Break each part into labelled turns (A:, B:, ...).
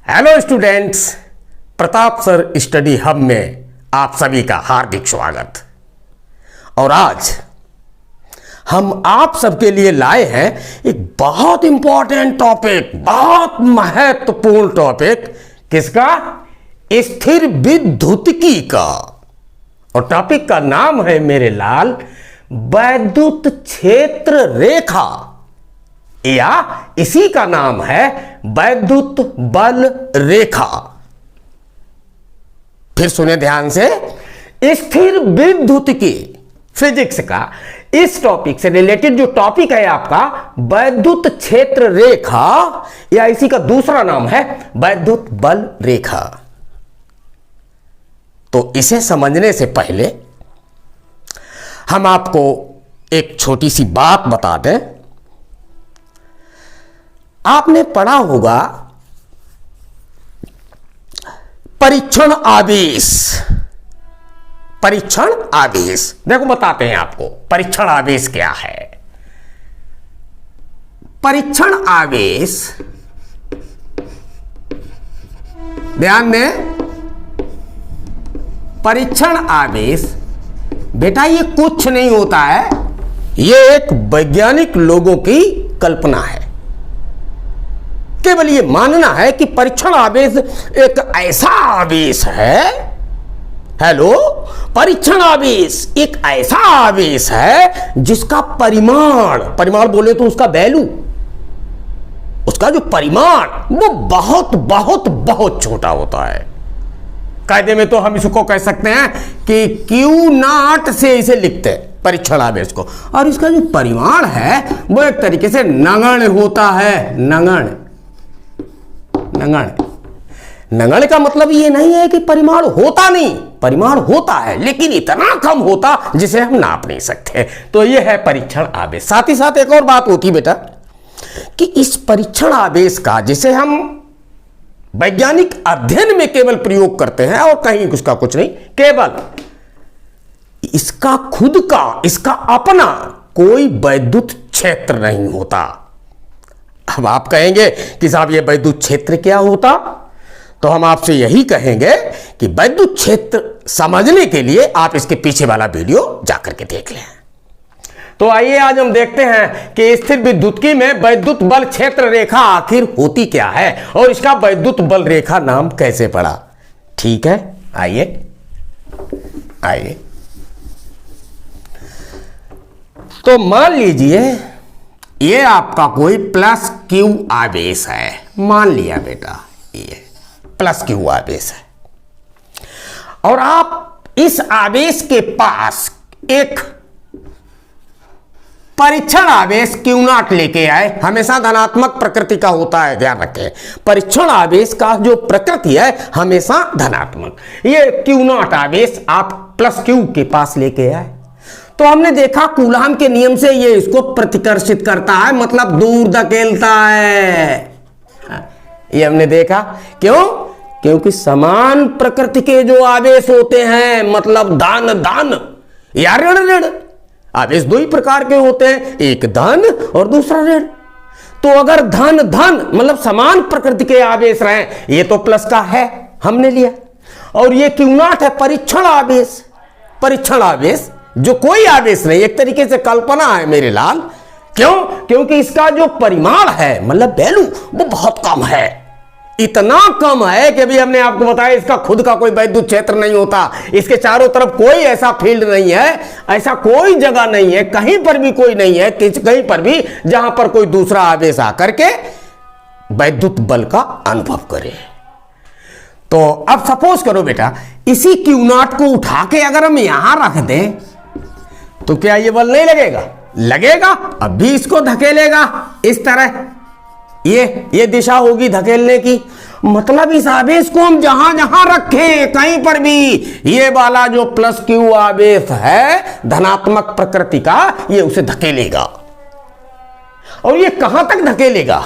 A: Hello students, Pratap sir study hub में आप सभी का हार्दिक स्वागत। और आज हम आप सबके लिए लाए हैं एक बहुत इंपॉर्टेंट टॉपिक, बहुत महत्वपूर्ण टॉपिक। किसका? स्थिर विद्युतिकी का। और टॉपिक का नाम है मेरे लाल वैद्युत क्षेत्र रेखा, या इसी का नाम है वैद्युत बल रेखा। फिर सुने ध्यान से, स्थिर विद्युतिकी फिजिक्स का इस टॉपिक से रिलेटेड जो टॉपिक है आपका वैद्युत क्षेत्र रेखा, या इसी का दूसरा नाम है वैद्युत बल रेखा। तो इसे समझने से पहले हम आपको एक छोटी सी बात बता दें। आपने पढ़ा होगा परीक्षण आवेश। परीक्षण आवेश देखो बताते हैं आपको परीक्षण आवेश क्या है। परीक्षण आवेश, ध्यान दें, परीक्षण आवेश बेटा ये कुछ नहीं होता है, ये एक वैज्ञानिक लोगों की कल्पना है। केवल ये मानना है कि परीक्षण आवेश एक ऐसा आवेश है, हेलो, परीक्षण आवेश एक ऐसा आवेश है जिसका परिमाण बोले तो उसका वैल्यू, उसका जो परिमाण वो बहुत बहुत बहुत छोटा होता है। कायदे में तो हम इसको कह सकते हैं कि Q0 से इसे लिखते हैं परीक्षण आवेश को। और इसका जो परिमाण है वो एक तरीके से नगण्य होता है। नगण्य नगण्य का मतलब ये नहीं है कि परिमाण होता नहीं, परिमाण होता है लेकिन इतना कम होता जिसे हम नाप नहीं सकते। तो ये है परीक्षण आवेश। साथ ही साथ एक और बात होती बेटा कि इस परीक्षण आवेश का जिसे हम वैज्ञानिक अध्ययन में केवल प्रयोग करते हैं और कहीं उसका कुछ नहीं, केवल इसका खुद का, इसका अपना कोई वैद्युत क्षेत्र नहीं होता। अब आप कहेंगे कि साहब ये वैद्युत क्षेत्र क्या होता, तो हम आपसे यही कहेंगे कि वैद्युत क्षेत्र समझने के लिए आप इसके पीछे वाला वीडियो जाकर के देख लें। तो आइए आज हम देखते हैं कि स्थिर विद्युतिकी में वैद्युत बल क्षेत्र रेखा आखिर होती क्या है और इसका वैद्युत बल रेखा नाम कैसे पड़ा। ठीक है, आइए आइए। तो मान लीजिए ये आपका कोई प्लस क्यू आवेश है, मान लिया बेटा ये प्लस क्यू आवेश है, और आप इस आवेश के पास एक परीक्षण आवेश Q0 लेके आए। हमेशा धनात्मक प्रकृति का होता है, ध्यान रखें। परीक्षण आवेश का जो प्रकृति है हमेशा धनात्मक। ये Q0 आवेश आप प्लस Q के पास लेके आए, तो हमने देखा कूलाम के नियम से ये इसको प्रतिकर्षित करता है, मतलब दूर धकेलता है। ये हमने देखा। क्यों? क्योंकि समान प्रकृति के जो आवेश होते हैं, मतलब धन या ऋण आवेश दो ही प्रकार के होते हैं, एक धन और दूसरा ऋण। तो अगर धन मतलब समान प्रकृति के आवेश रहे, ये तो प्लस का है हमने लिया, और ये Q0 है परीक्षण आवेश। परीक्षण आवेश जो कोई आवेश नहीं, एक तरीके से कल्पना है मेरे लाल। क्यों? क्योंकि इसका जो परिमाण है, मतलब वैल्यू, वो बहुत कम है। इतना कम है कि अभी हमने आपको बताया इसका खुद का कोई वैद्युत क्षेत्र नहीं होता, इसके चारों तरफ कोई ऐसा फील्ड नहीं है, ऐसा कोई जगह नहीं है, कहीं पर भी कोई नहीं है, कहीं पर भी जहां पर कोई दूसरा आवेश आकर के वैद्युत बल का अनुभव करे। तो अब सपोज करो बेटा इसी Q0 को उठा के अगर हम यहां रख दें तो क्या ये बल नहीं लगेगा? लगेगा। अब भी इसको धकेलेगा इस तरह, ये दिशा होगी धकेलने की। मतलब इस आवेश को हम जहां जहां रखें, कहीं पर भी ये वाला जो प्लस क्यू आवेश है धनात्मक प्रकृति का, ये उसे धकेलेगा। और ये कहां तक धकेलेगा?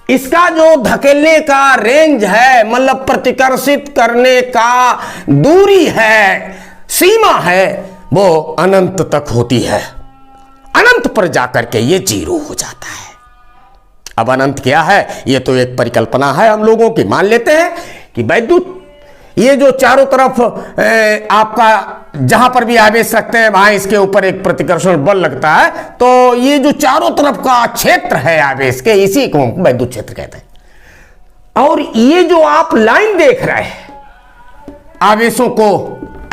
A: इसका जो धकेलने का रेंज है, मतलब प्रतिकर्षित करने का दूरी है, सीमा है, वो अनंत तक होती है। अनंत पर जाकर के ये जीरो हो जाता है। अब अनंत क्या है, ये तो एक परिकल्पना है हम लोगों की। मान लेते हैं कि वैद्युत, ये जो चारों तरफ आपका जहां पर भी आवेश रखते हैं वहां इसके ऊपर एक प्रतिकर्षण बल लगता है, तो ये जो चारों तरफ का क्षेत्र है आवेश के, इसी को वैद्युत क्षेत्र कहते हैं। और ये जो आप लाइन देख रहे हैं,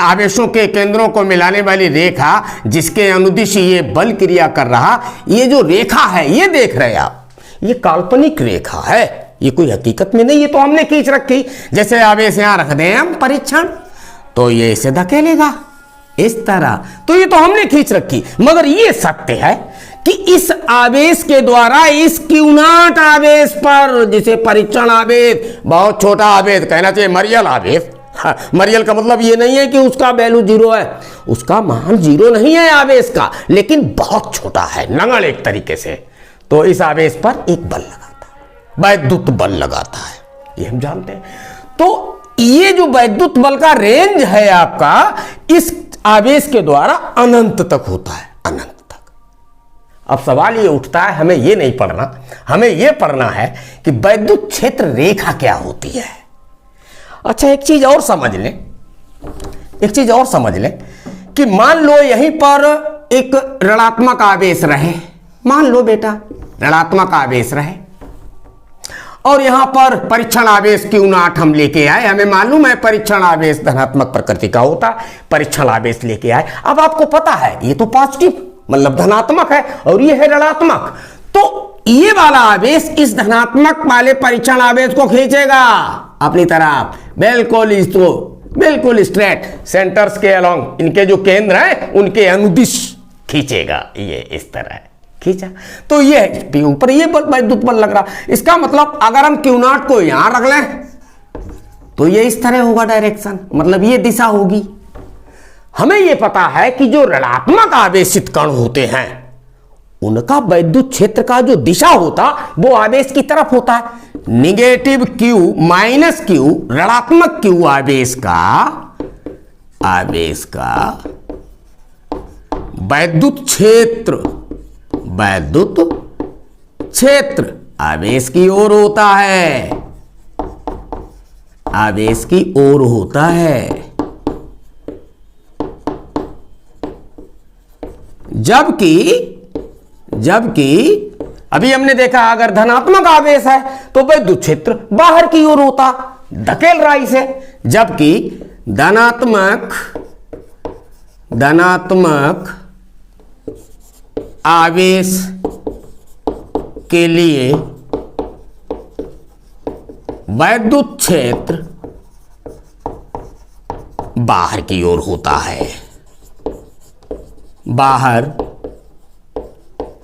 A: आवेशों के केंद्रों को मिलाने वाली रेखा, जिसके अनुदिश ये बल क्रिया कर रहा, ये जो रेखा है ये देख रहे हैं आप, ये काल्पनिक रेखा है, ये कोई हकीकत में नहीं, ये तो हमने खींच रखी। जैसे आवेश यहां रख दें हम परीक्षण, तो ये इसे धकेलेगा इस तरह, तो ये तो हमने खींच रखी। मगर ये सत्य है कि इस आवेश के द्वारा इस Q0 आवेश पर, जिसे परीक्षण आवेश, बहुत छोटा आवेश कहना चाहिए, मरियल आवेश, मरियल का मतलब ये नहीं है कि उसका वैल्यू 0 है, उसका मान 0 नहीं है आवेश का, लेकिन बहुत छोटा है, नगण्य एक तरीके से। तो इस आवेश पर एक बल लगाता है, वैद्युत बल लगाता है, ये हम जानते हैं। तो ये जो वैद्युत बल का रेंज है आपका, इस आवेश के द्वारा अनंत तक होता है, अनंत तक। अब सवाल ये उठता है, हमें ये नहीं पढ़ना, हमें ये पढ़ना है कि वैद्युत क्षेत्र रेखा क्या होती है। अच्छा, एक चीज और समझ लें कि मान लो यहीं पर एक ऋणात्मक आवेश रहे, मान लो बेटा ऋणात्मक आवेश रहे, और यहां पर परीक्षण आवेश Q0 हम लेके आए। हमें मालूम है परीक्षण आवेश धनात्मक प्रकृति का होता है, परीक्षण आवेश लेके आए। अब आपको पता है ये तो पॉजिटिव मतलब धनात्मक है और ये है ऋणात्मक, तो ये वाला आवेश इस धनात्मक वाले परीक्षण आवेश को खींचेगा अपनी तरफ, बिल्कुल स्ट्रेट सेंटर्स के अलोंग, इनके जो केंद्र हैं उनके अनुदिश खींचेगा, ये इस तरह खींचा। तो ये ऊपर ये बल, वैद्युत बल लग रहा। इसका मतलब अगर हम Q0 को यहां रख लें तो ये इस तरह होगा डायरेक्शन, मतलब ये दिशा होगी। हमें ये पता है कि जो ऋणात्मक आवेशित कण होते हैं उनका वैद्युत क्षेत्र का जो दिशा होता वो आवेश की तरफ होता है। निगेटिव Q माइनस Q, ऋणात्मक Q आवेश का वैद्युत क्षेत्र आवेश की ओर होता है, आवेश की ओर होता है। जबकि अभी हमने देखा अगर धनात्मक आवेश है तो वैद्युत क्षेत्र बाहर की ओर होता, धकेल रहा इसे। जबकि धनात्मक आवेश के लिए वैद्युत क्षेत्र बाहर की ओर होता है, बाहर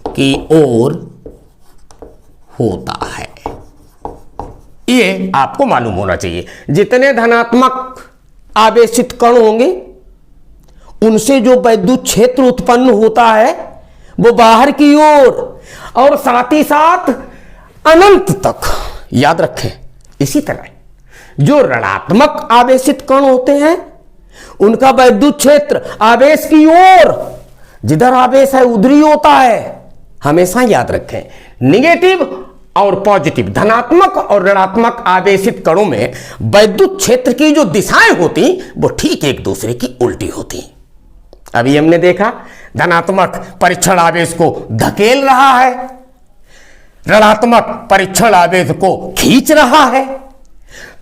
A: की ओर होता है। ये आपको मालूम होना चाहिए। जितने धनात्मक आवेशित कण होंगे उनसे जो वैद्युत क्षेत्र उत्पन्न होता है वो बाहर की ओर और साथ ही साथ अनंत तक, याद रखें। इसी तरह जो ऋणात्मक आवेशित कण होते हैं उनका वैद्युत क्षेत्र आवेश की ओर, जिधर आवेश है उधर ही होता है। हमेशा याद रखें, निगेटिव और पॉजिटिव, धनात्मक और ऋणात्मक आवेशित कणों में वैद्युत क्षेत्र की जो दिशाएं होती वो ठीक एक दूसरे की उल्टी होती। अभी हमने देखा धनात्मक परीक्षण आवेश को धकेल रहा है, ऋणात्मक परीक्षण आवेश को खींच रहा है।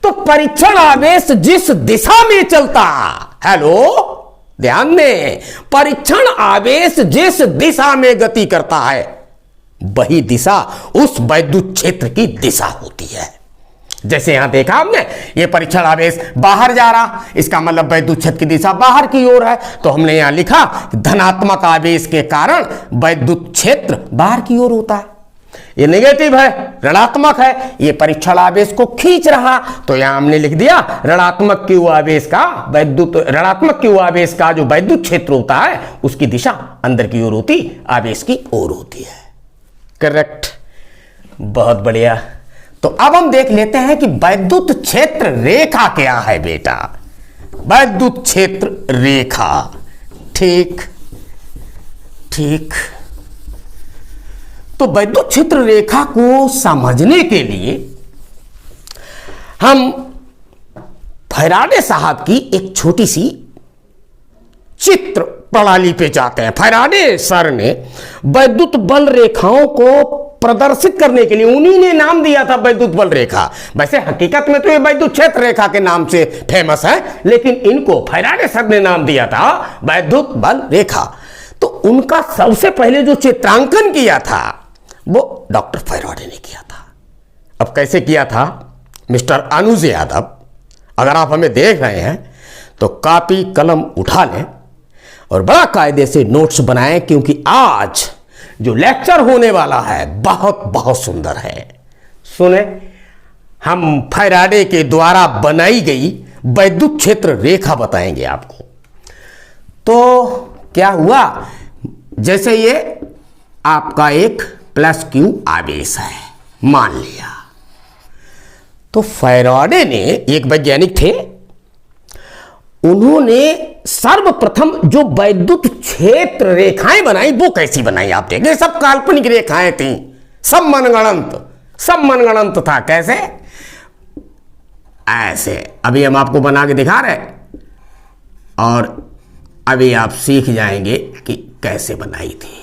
A: तो परीक्षण आवेश जिस दिशा में चलता, हेलो ध्यान दें, परीक्षण आवेश जिस दिशा में गति करता है वही दिशा उस वैद्युत क्षेत्र की दिशा होती है। जैसे यहां देखा हमने, ये परीक्षण आवेश बाहर जा रहा, इसका मतलब वैद्युत क्षेत्र की दिशा बाहर की ओर है। तो हमने यहां लिखा धनात्मक आवेश के कारण वैद्युत क्षेत्र बाहर की ओर होता है। ये नेगेटिव है, ऋणात्मक है, ये परीक्षण आवेश को खींच रहा, तो यहां हमने लिख दिया ऋणात्मक Q आवेश का ऋणात्मक Q आवेश का जो वैद्युत क्षेत्र होता है उसकी दिशा अंदर की ओर होती, आवेश की ओर होती है। करेक्ट, बहुत बढ़िया। तो अब हम देख लेते हैं कि वैद्युत क्षेत्र रेखा क्या है बेटा। वैद्युत क्षेत्र रेखा, ठीक। तो वैद्युत क्षेत्र रेखा को समझने के लिए हम फैराडे साहब की एक छोटी सी चित्र प्रणाली पे जाते हैं। फैराडे सर ने वैद्युत बल रेखाओं को प्रदर्शित करने के लिए उन्हीं ने नाम दिया था वैद्युत बल रेखा। वैसे हकीकत में तो ये वैद्युत क्षेत्र रेखा के नाम से फेमस है, लेकिन इनको फैराडे सर ने नाम दिया था वैद्युत बल रेखा। तो उनका सबसे पहले जो चित्रांकन किया था वो डॉक्टर फैराडे ने किया था। अब कैसे किया था मिस्टर अनुज यादव, अगर आप हमें देख रहे हैं तो कॉपी कलम उठा लें और बड़ा कायदे से नोट्स बनाएं, क्योंकि आज जो लेक्चर होने वाला है बहुत बहुत सुंदर है। सुने, हम फैराडे के द्वारा बनाई गई वैद्युत क्षेत्र रेखा बताएंगे आपको। तो क्या हुआ, जैसे ये आपका एक प्लस क्यू आवेश है मान लिया, तो फैराडे ने एक वैज्ञानिक थे, उन्होंने सर्वप्रथम जो वैद्युत क्षेत्र रेखाएं बनाई वो कैसी बनाई आप देखिए। सब काल्पनिक रेखाएं थी, सब मनगणंत था। कैसे? ऐसे। अभी हम आपको बना के दिखा रहे और अभी आप सीख जाएंगे कि कैसे बनाई थी।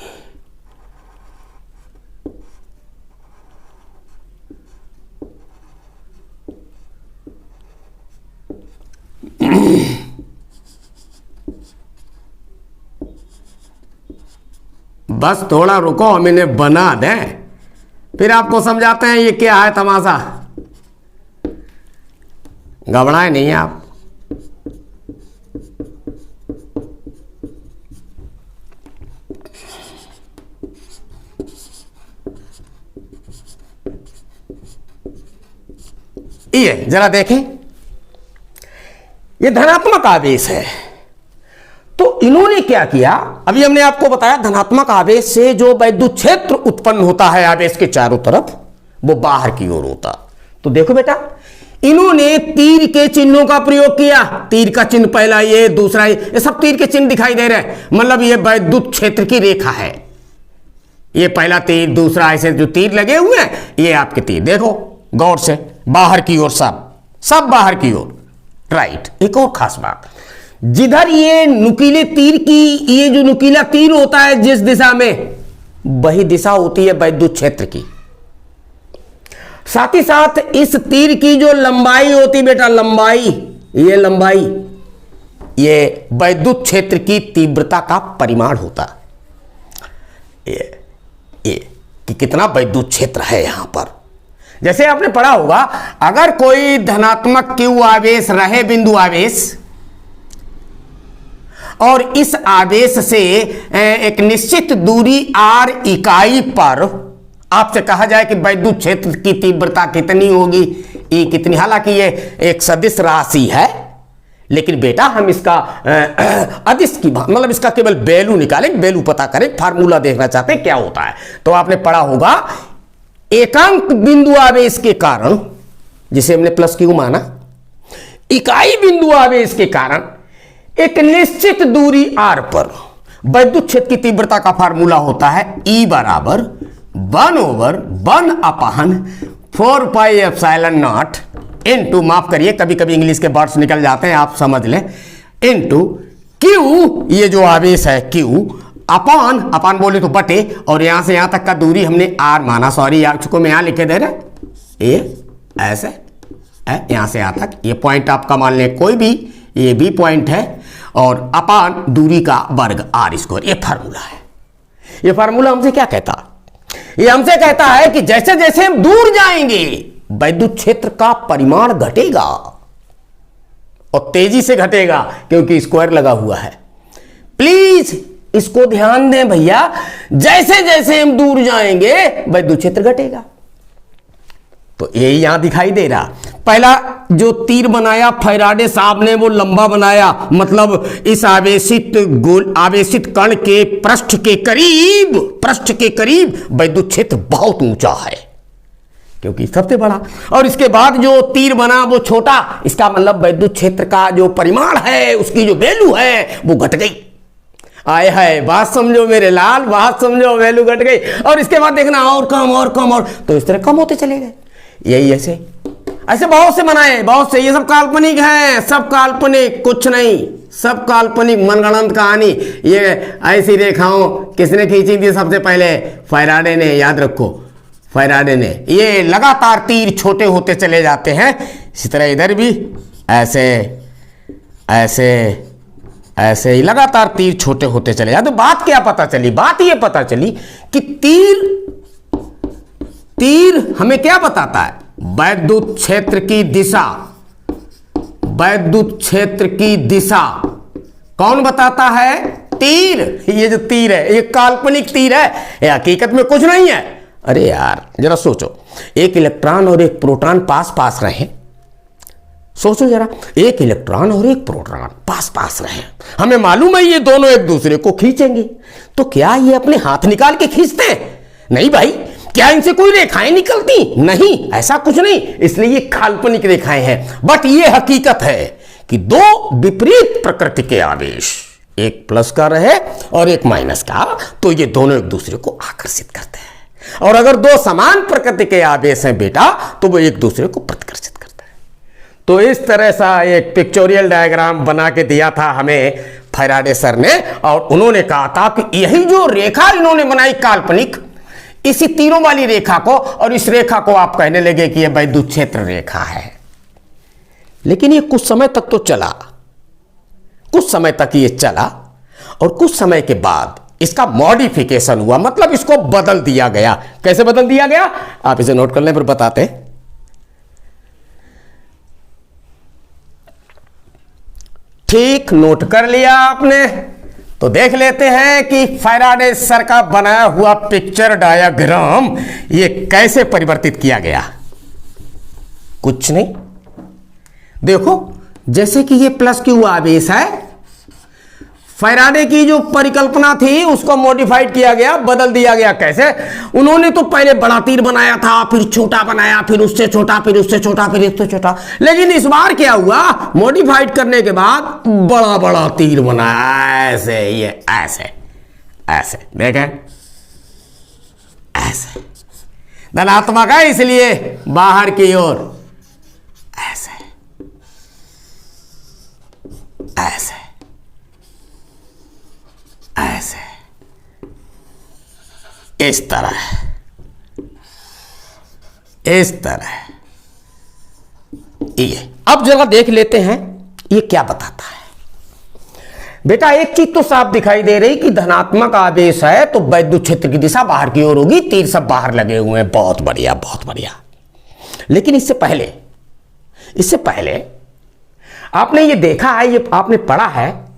A: बस थोड़ा रुको, हम इन्हें बना दें, फिर आपको समझाते हैं ये क्या है तमाशा। घबराए नहीं आप। ये जरा देखें, ये धनात्मक आवेश है। तो इन्होंने क्या किया, अभी हमने आपको बताया धनात्मक आवेश से जो वैद्युत क्षेत्र उत्पन्न होता है आवेश के चारों तरफ, वो बाहर की ओर होता। तो देखो बेटा, इन्होंने तीर के चिन्हों का प्रयोग किया। तीर का चिन्ह पहला, ये दूसरा, ये सब तीर के चिन्ह दिखाई दे रहे हैं, मतलब ये वैद्युत क्षेत्र की रेखा है। ये पहला तीर, दूसरा, ऐसे जो तीर लगे हुए हैं ये आपके तीर, देखो गौर से, बाहर की ओर, सब बाहर की ओर, राइट। एक और खास बात, जिधर ये नुकीले तीर की, ये जो नुकीला तीर होता है जिस दिशा में, वही दिशा होती है वैद्युत क्षेत्र की। साथ ही साथ इस तीर की जो लंबाई होती बेटा, लंबाई, ये वैद्युत क्षेत्र की तीव्रता का परिमाण होता है। ये कि कितना वैद्युत क्षेत्र है यहां पर। जैसे आपने पढ़ा होगा, अगर कोई धनात्मक क्यू आवेश रहे, बिंदु आवेश, और इस आवेश से एक निश्चित दूरी r इकाई पर आपसे कहा जाए कि वैद्युत क्षेत्र की तीव्रता कितनी होगी, ये कितनी, हालांकि ये एक सदिश राशि है, लेकिन बेटा हम इसका अदिश की, मतलब इसका केवल वैल्यू निकालें, वैल्यू पता करें, फार्मूला देखना चाहते हैं क्या होता है। तो आपने पढ़ा होगा, एकांक बिंदु आवेश के कारण, जिसे हमने प्लस क्यू माना, इकाई बिंदु आवेश के कारण एक निश्चित दूरी r पर वैद्युत क्षेत्र की तीव्रता का फार्मूला होता है E बराबर 1/4πε0 इनटू, माफ करिए कभी कभी इंग्लिश के वर्ड्स निकल जाते हैं, आप समझ लें, इनटू Q, ये जो आवेश है Q, अपान बोले तो बटे, और यहां से यहां तक का दूरी हमने r माना, सॉरी को मैं यहां लिखे दे रहे, ये ऐसे है, यहां से यहां तक, ये पॉइंट आपका मान लें कोई भी, ये भी पॉइंट है, और अपान दूरी का वर्ग r स्क्वायर, ये फार्मूला है। ये फार्मूला हमसे क्या कहता, ये हमसे कहता है कि जैसे जैसे हम दूर जाएंगे वैद्युत क्षेत्र का परिमाण घटेगा, और तेजी से घटेगा क्योंकि स्क्वायर लगा हुआ है। प्लीज इसको ध्यान दें भैया, जैसे जैसे हम दूर जाएंगे वैद्युत क्षेत्र घटेगा। तो यही यहां दिखाई दे रहा, पहला जो तीर बनाया फैराडे साहब ने वो लंबा बनाया, मतलब इस आवेशित कण के पृष्ठ के करीब वैद्युत क्षेत्र बहुत ऊंचा है, क्योंकि सबसे बड़ा। और इसके बाद जो तीर बना वो छोटा, इसका मतलब वैद्युत क्षेत्र का जो परिमाण है, उसकी जो वैल्यू है वो घट गई। आए हाय, बात समझो मेरे लाल, बात समझो, वैल्यू घट गई और इसके बाद देखना और कम और कम, और तो इस तरह कम होते चले गए। यही ऐसे ऐसे बहुत से बनाए, बहुत से, ये सब काल्पनिक हैं, सब काल्पनिक, कुछ नहीं, सब काल्पनिक मनगढ़ंत कहानी। ये ऐसी रेखाओं किसने खींची थी सबसे पहले? फैराडे ने, याद रखो, फैराडे ने। ये लगातार तीर छोटे होते चले जाते हैं, इसी तरह इधर भी ऐसे ऐसे ऐसे ही लगातार तीर छोटे होते चले जाते। तो बात क्या पता चली? बात ये पता चली कि तीर हमें क्या बताता है? वैद्युत क्षेत्र की दिशा। वैद्युत क्षेत्र की दिशा कौन बताता है? तीर। ये जो तीर है ये काल्पनिक तीर है, ये हकीकत में कुछ नहीं है। अरे यार जरा सोचो, एक इलेक्ट्रॉन और एक प्रोटॉन पास पास रहे, सोचो जरा, एक इलेक्ट्रॉन और एक प्रोटॉन पास पास रहे, हमें मालूम है ये दोनों एक दूसरे को खींचेंगे, तो क्या ये अपने हाथ निकाल के खींचते हैं? नहीं भाई। क्या इनसे कोई रेखाएं निकलती? नहीं, ऐसा कुछ नहीं। इसलिए ये काल्पनिक रेखाएं हैं। बट ये हकीकत है कि दो विपरीत प्रकृति के आवेश, एक प्लस का रहे और एक माइनस का, तो ये दोनों एक दूसरे को आकर्षित करते हैं। और अगर दो समान प्रकृति के आवेश हैं बेटा, तो वो एक दूसरे को प्रतिकर्षित करते हैं। तो इस तरह सा एक पिक्चोरियल डायग्राम बना के दिया था हमें फैराडे सर ने, और उन्होंने कहा था कि यही जो रेखा इन्होंने बनाई काल्पनिक, इसी तीरों वाली रेखा को, और इस रेखा को आप कहने लगे कि यह वैद्युत क्षेत्र रेखा है। लेकिन ये कुछ समय तक तो चला, कुछ समय तक ये चला, और कुछ समय के बाद इसका मॉडिफिकेशन हुआ, मतलब इसको बदल दिया गया। कैसे बदल दिया गया? आप इसे नोट कर लें फिर बताते। ठीक, नोट कर लिया आपने, तो देख लेते हैं कि फैराडे सर का बनाया हुआ पिक्चर डायग्राम ये कैसे परिवर्तित किया गया। कुछ नहीं, देखो, जैसे कि ये प्लस क्यू आवेश है, फैराडे की जो परिकल्पना थी उसको मॉडिफाइड किया गया, बदल दिया गया। कैसे? उन्होंने तो पहले बड़ा तीर बनाया था, फिर छोटा बनाया, फिर उससे छोटा, फिर उससे छोटा, फिर इससे छोटा। लेकिन इस बार क्या हुआ? मॉडिफाइड करने के बाद बड़ा बड़ा तीर बनाया, ऐसे, ये ऐसे ऐसे, देखें, ऐसे धनात्मक है, इसलिए बाहर की ओर ऐसे ऐसे ऐसे, इस तरह, इस तरह। ये अब जरा देख लेते हैं ये क्या बताता है। बेटा एक चीज तो साफ दिखाई दे रही कि धनात्मक आवेश है तो वैद्युत क्षेत्र की दिशा बाहर की ओर होगी, तीर सब बाहर लगे हुए हैं। बहुत बढ़िया, बहुत बढ़िया। लेकिन इससे पहले आपने ये देखा है, ये आपने पढ़ा है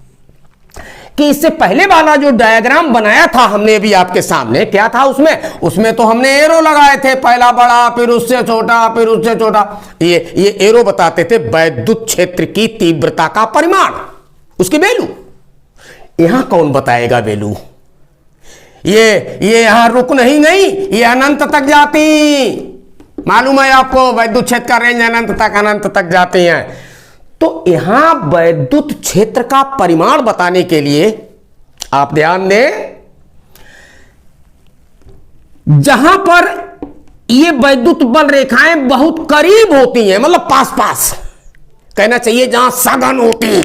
A: कि इससे पहले वाला जो डायग्राम बनाया था हमने अभी आपके सामने, क्या था उसमें तो हमने एरो लगाए थे, पहला बड़ा, फिर उससे छोटा, फिर उससे छोटा। ये एरो बताते थे वैद्युत क्षेत्र की तीव्रता का परिमाण, उसकी वैल्यू। यहां कौन बताएगा वैल्यू? ये यहां रुक नहीं गई, ये अनंत तक जाती। मालूम है आपको वैद्युत क्षेत्र का रेंज अनंत तक जाती है। तो यहां वैद्युत क्षेत्र का परिमाण बताने के लिए आप ध्यान दें, जहां पर ये वैद्युत बल रेखाएं बहुत करीब होती हैं, मतलब पास पास कहना चाहिए, जहां सघन होती,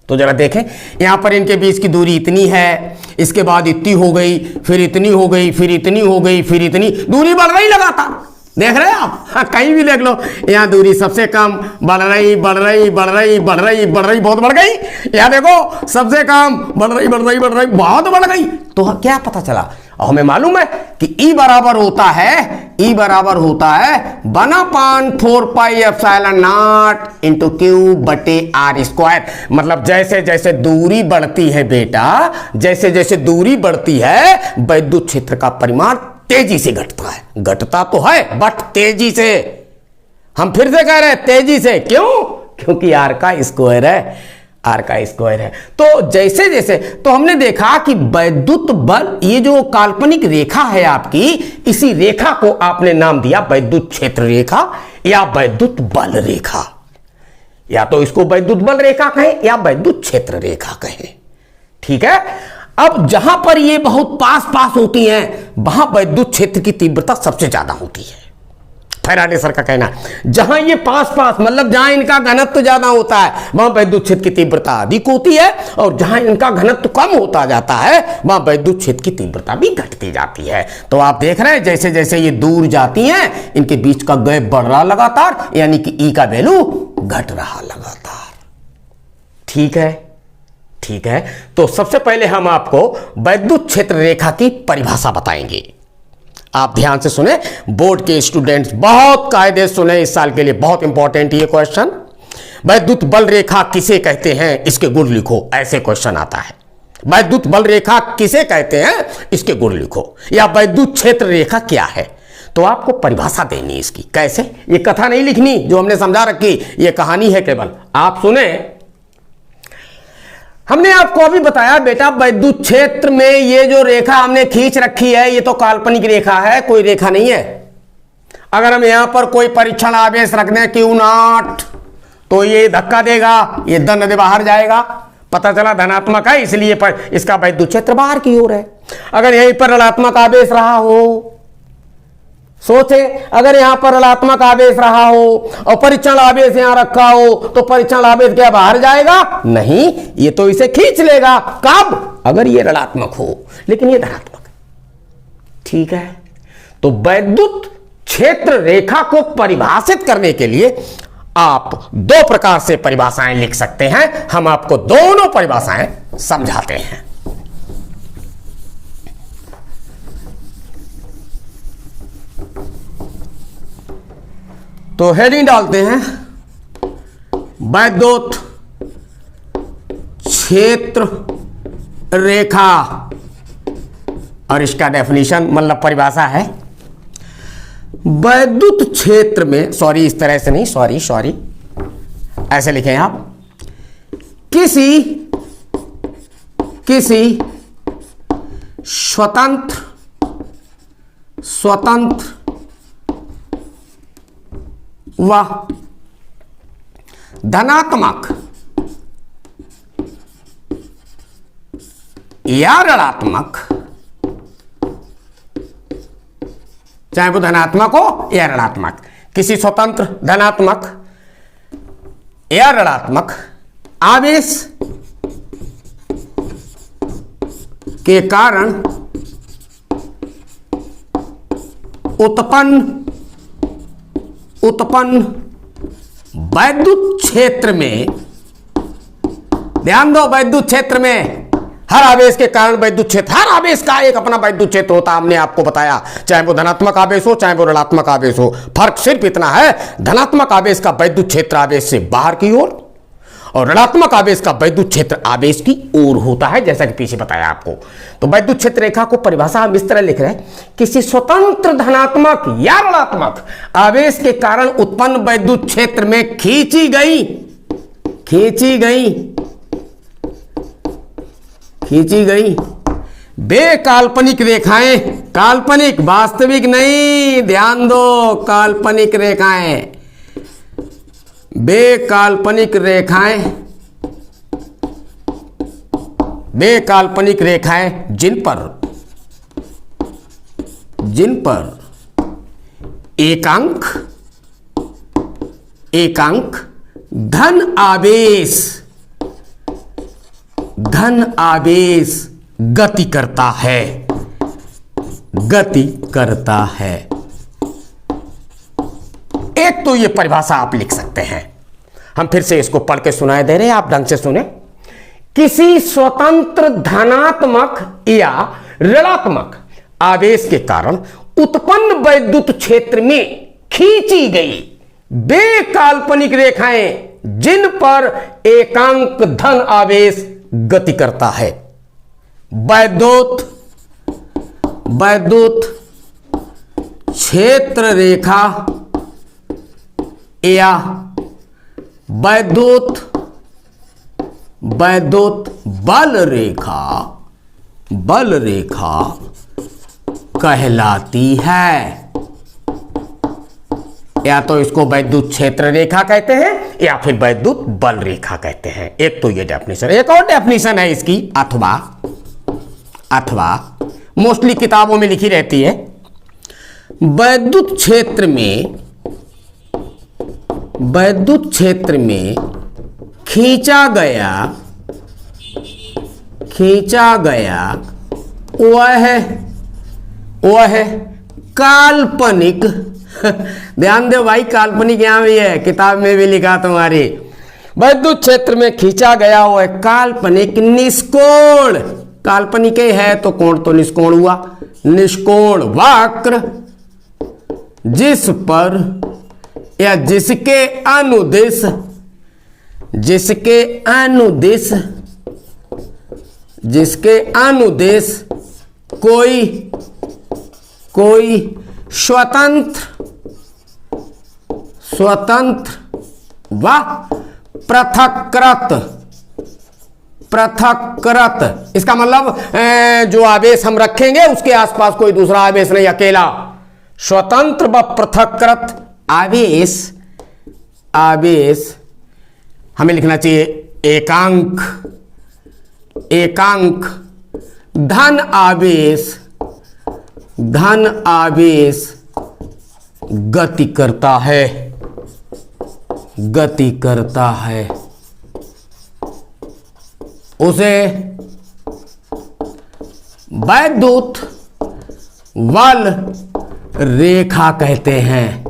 A: तो जरा देखें यहां पर इनके बीच की दूरी इतनी है, इसके बाद इतनी हो गई, फिर इतनी हो गई, फिर इतनी हो गई, फिर इतनी, दूरी बढ़ रही लगातार। देख रहे हैं आप? हाँ, कहीं भी देख लो, यहां दूरी सबसे कम, बढ़ रही बढ़ रही बढ़ रही बढ़ रही बढ़ रही, बहुत बढ़ गई। यहां देखो सबसे कम, बढ़ रही बढ़ रही बढ़ रही, बहुत बढ़ गई। तो क्या पता चला? और हमें मालूम है कि E बराबर होता है 1/4 pi epsilon not into Q बटे आर स्क्वायर। मतलब जैसे जैसे दूरी बढ़ती है बेटा, जैसे जैसे दूरी बढ़ती है, वैद्युत क्षेत्र का परिमाण तेजी से घटता है। घटता तो है बट तेजी से। हम फिर से कह रहे हैं तेजी से। क्यों? क्योंकि आर का स्क्वायर है। तो जैसे जैसे, तो हमने देखा कि वैद्युत बल, ये जो काल्पनिक रेखा है आपकी, इसी रेखा को आपने नाम दिया वैद्युत क्षेत्र रेखा या वैद्युत बल रेखा। या तो इसको वैद्युत बल रेखा कहें या वैद्युत क्षेत्र रेखा कहें। ठीक है। अब जहां पर ये बहुत पास पास होती हैं वहां वैद्युत क्षेत्र की तीव्रता सबसे ज्यादा होती है, फैराडे सर का कहना है। जहां ये पास पास मतलब जहां इनका घनत्व ज्यादा होता है वहां वैद्युत क्षेत्र की तीव्रता अधिक होती है, और जहां इनका घनत्व कम होता जाता है वहां वैद्युत क्षेत्र की तीव्रता भी घटती जाती है। तो आप देख रहे हैं जैसे जैसे ये दूर जाती हैं इनके बीच का गैप बढ़ रहा लगातार, यानी कि ई का वैल्यू घट रहा लगातार। ठीक है, ठीक है। तो सबसे पहले हम आपको वैद्युत क्षेत्र रेखा की परिभाषा बताएंगे। आप ध्यान से सुने, बोर्ड के स्टूडेंट्स बहुत कायदे सुने, इस साल के लिए बहुत इंपॉर्टेंट ये क्वेश्चन। वैद्युत बल रेखा किसे कहते हैं, इसके गुण लिखो, ऐसे क्वेश्चन आता है। वैद्युत बल रेखा किसे कहते हैं, इसके गुण लिखो, या वैद्युत क्षेत्र रेखा क्या है। तो आपको परिभाषा देनी इसकी, कैसे, ये कथा नहीं लिखनी जो हमने समझा रखी, ये कहानी है केवल। आप सुने, हमने आपको अभी बताया बेटा वैद्युत क्षेत्र में ये जो रेखा हमने खींच रखी है ये तो काल्पनिक रेखा है, कोई रेखा नहीं है। अगर हम यहां पर कोई परीक्षण आवेश रख दें Q0 तो ये धक्का देगा, ये धन बाहर जाएगा, पता चला धनात्मक है, इसलिए इसका वैद्युत क्षेत्र बाहर की ओर है। अगर यहीं पर ऋणात्मक आवेश रहा हो, सोचे अगर यहां पर ऋणात्मक आवेश रहा हो और परीक्षण आवेश यहां रखा हो तो परीक्षण आवेश क्या बाहर जाएगा? नहीं, ये तो इसे खींच लेगा। कब? अगर ये ऋणात्मक हो, लेकिन ये धनात्मक है। ठीक है, तो वैद्युत क्षेत्र रेखा को परिभाषित करने के लिए आप दो प्रकार से परिभाषाएं लिख सकते हैं। हम आपको दोनों परिभाषाएं समझाते हैं। तो हेडिंग डालते हैं वैद्युत क्षेत्र रेखा, और इसका डेफिनेशन मतलब परिभाषा है, वैद्युत क्षेत्र में, सॉरी इस तरह से नहीं, सॉरी ऐसे लिखें आप, किसी स्वतंत्र व धनात्मक या ऋणात्मक, चाहे वो धनात्मक हो या ऋणात्मक, किसी स्वतंत्र धनात्मक या ऋणात्मक आवेश के कारण उत्पन्न वैद्युत क्षेत्र में, ध्यान दो, वैद्युत क्षेत्र में हर आवेश के कारण वैद्युत क्षेत्र, हर आवेश का एक अपना वैद्युत क्षेत्र होता है, हमने आपको बताया, चाहे वो धनात्मक आवेश हो चाहे वो ऋणात्मक आवेश हो। फर्क सिर्फ इतना है, धनात्मक आवेश का वैद्युत क्षेत्र आवेश से बाहर की ओर और ऋणात्मक आवेश का वैद्युत क्षेत्र आवेश की ओर होता है, जैसा कि पीछे बताया आपको। तो वैद्युत क्षेत्र रेखा को परिभाषा हम इस तरह लिख रहे हैं, किसी स्वतंत्र धनात्मक या ऋणात्मक आवेश के कारण उत्पन्न वैद्युत क्षेत्र में खींची गई वे काल्पनिक रेखाएं, काल्पनिक वास्तविक नहीं, ध्यान दो, काल्पनिक रेखाएं, वे काल्पनिक रेखाएं जिन पर एकांक धन आवेश गति करता है। एक तो ये परिभाषा आप लिख सकते हैं, हम फिर से इसको पढ़ के सुनाए दे रहे हैं, आप ढंग से सुने। किसी स्वतंत्र धनात्मक या ऋणात्मक आवेश के कारण उत्पन्न वैद्युत क्षेत्र में खींची गई वे काल्पनिक रेखाएं जिन पर एकांक धन आवेश गति करता है। वैद्युत क्षेत्र रेखा या वैद्युत बल रेखा कहलाती है। या तो इसको वैद्युत क्षेत्र रेखा कहते हैं या फिर वैद्युत बल रेखा कहते हैं। एक तो ये डेफिनेशन, एक और डेफिनेशन है इसकी, अथवा मोस्टली किताबों में लिखी रहती है। वैद्युत क्षेत्र में खींचा गया वह काल्पनिक ध्यान दे भाई, काल्पनिक यहां भी है, किताब में भी लिखा तुम्हारी। वैद्युत क्षेत्र में खींचा गया वह काल्पनिक निष्कोण, काल्पनिक ही है तो कोण तो निष्कोण हुआ, निष्कोण वक्र जिस पर या जिसके अनुदेश कोई स्वतंत्र व पृथक्कृत, इसका मतलब जो आवेश हम रखेंगे उसके आसपास कोई दूसरा आवेश नहीं, अकेला स्वतंत्र व पृथक्कृत आवेश हमें लिखना चाहिए एकांक धन आवेश गति करता है उसे वैद्युत बल रेखा कहते हैं।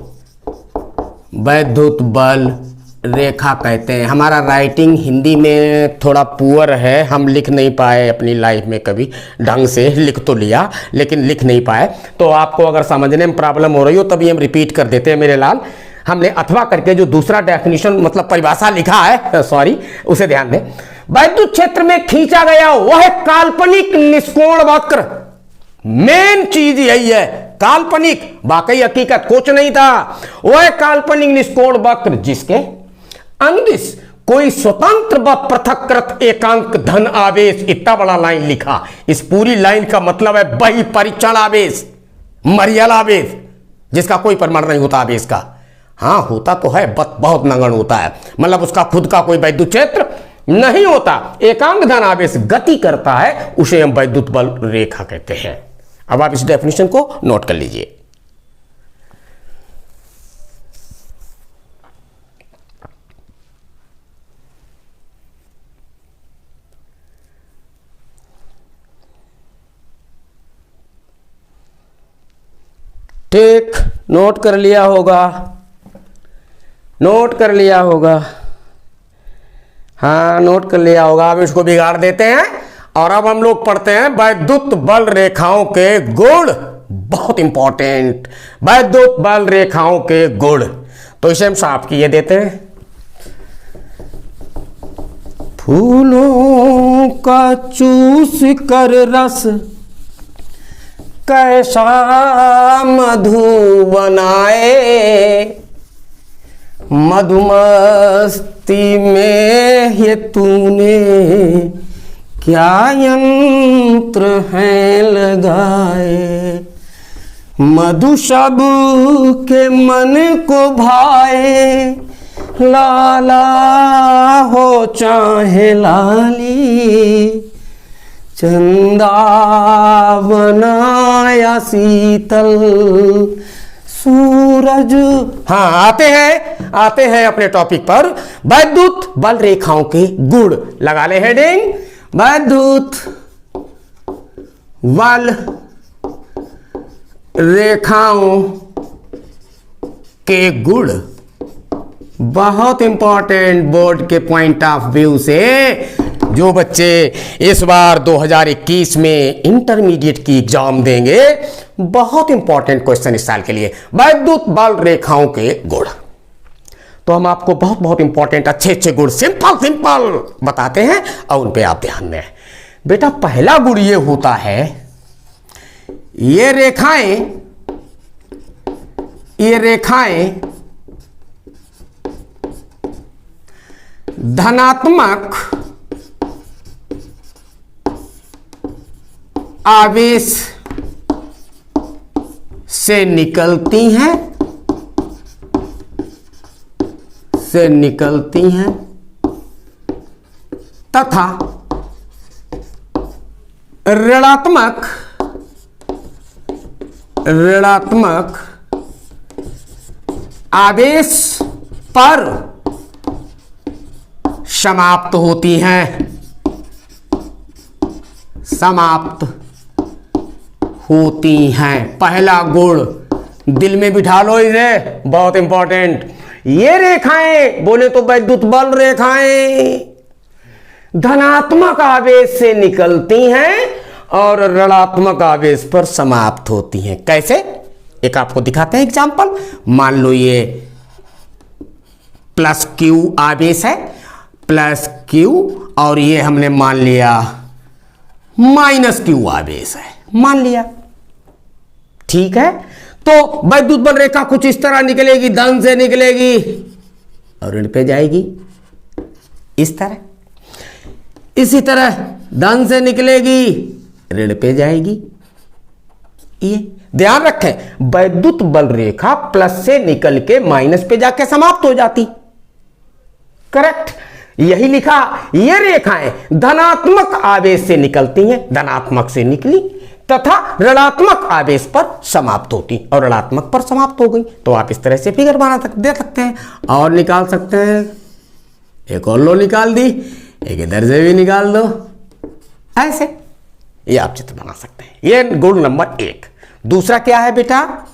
A: वैद्युत बल रेखा कहते हैं। हमारा राइटिंग हिंदी में थोड़ा पुअर है, हम लिख नहीं पाए अपनी लाइफ में कभी ढंग से, लिख तो लिया लेकिन लिख नहीं पाए, तो आपको अगर समझने में प्रॉब्लम हो रही हो तभी हम रिपीट कर देते हैं मेरे लाल। हमने अथवा करके जो दूसरा डेफिनेशन मतलब परिभाषा लिखा है, सॉरी, उसे ध्यान दें। वैद्युत क्षेत्र में खींचा गया वह काल्पनिक निष्कोण वक्र, मेन चीज यही है, काल्पनिक, वाकई हकीकत कुछ नहीं था, वह काल्पनिक निष्कोण वक्र जिसके अनुदिश कोई स्वतंत्र व पृथक्कृत एकांक धन आवेश, इतना बड़ा लाइन लिखा। इस पूरी लाइन का मतलब है बही परीक्षण आवेश, मरियल आवेश, जिसका कोई प्रमाण नहीं होता आवेश का। हाँ होता तो है, बहुत नगण्य होता है, मतलब उसका खुद का कोई वैद्युत क्षेत्र नहीं होता। एकांक धन आवेश गति करता है, उसे हम वैद्युत बल रेखा कहते हैं। अब आप इस डेफिनेशन को नोट कर लीजिए। ठीक, नोट कर लिया होगा, हाँ नोट कर लिया होगा। अब इसको बिगाड़ देते हैं और अब हम लोग पढ़ते हैं वैद्युत बल रेखाओं के गुण, बहुत इंपॉर्टेंट, वैद्युत बल रेखाओं के गुण। तो इसे हम साफ किए देते हैं। फूलों का चूस कर रस कैसा मधु बनाए, मधुमस्ती में ये तूने क्या यंत्र है लगाए, मधु सब के मन को भाए, लाला हो चाहे लाली, चंदा बनाया शीतल सूरज। हाँ आते हैं अपने टॉपिक पर, वैद्युत बल रेखाओं के गुण। लगा ले हेडिंग, वैद्युत बल रेखाओं के गुण बहुत इंपॉर्टेंट बोर्ड के पॉइंट ऑफ व्यू से। जो बच्चे इस बार 2021 में इंटरमीडिएट की एग्जाम देंगे, बहुत इंपॉर्टेंट क्वेश्चन इस साल के लिए, वैद्युत बल रेखाओं के गुण। तो हम आपको बहुत इंपॉर्टेंट अच्छे गुण सिंपल बताते हैं और उन पे आप ध्यान दें। बेटा पहला गुण ये होता है, ये रेखाएं धनात्मक आवेश से निकलती हैं, से निकलती हैं तथा ऋणात्मक आवेश पर समाप्त होती हैं। समाप्त होती हैं। पहला गुण दिल में बिठा लो इसे, बहुत इंपॉर्टेंट। ये रेखाएं बोले तो वैद्युत बल रेखाएं धनात्मक आवेश से निकलती हैं और ऋणात्मक आवेश पर समाप्त होती हैं। कैसे? एक आपको दिखाते हैं एग्जांपल। मान लो ये प्लस क्यू आवेश है, प्लस क्यू, और ये हमने मान लिया माइनस क्यू आवेश है, मान लिया। ठीक है, तो वैद्युत बल रेखा कुछ इस तरह निकलेगी, धन से निकलेगी और ऋण पे जाएगी इस तरह। इसी तरह धन से निकलेगी, ऋण पे जाएगी। ये ध्यान रखें, वैद्युत बल रेखा प्लस से निकल के माइनस पे जाके समाप्त हो जाती। करेक्ट, यही लिखा। ये रेखाएं धनात्मक आवेश से निकलती हैं, धनात्मक से निकली तथा ऋणात्मक आवेश पर समाप्त होती, और ऋणात्मक पर समाप्त हो गई। तो आप इस तरह से फिगर बना दे सकते हैं और निकाल सकते हैं। एक और लो निकाल दी, एक इधर से भी निकाल दो, ऐसे ये आप चित्र बना सकते हैं। ये गुण नंबर 1। दूसरा क्या है बेटा?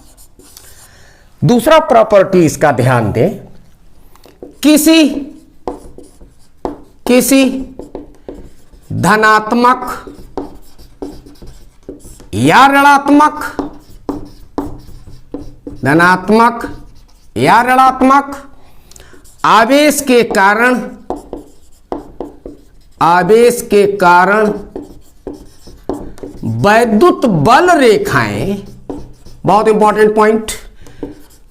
A: दूसरा प्रॉपर्टी इसका ध्यान दें। किसी धनात्मक या ऋणात्मक आवेश के कारण वैद्युत बल रेखाएं, बहुत इंपॉर्टेंट पॉइंट,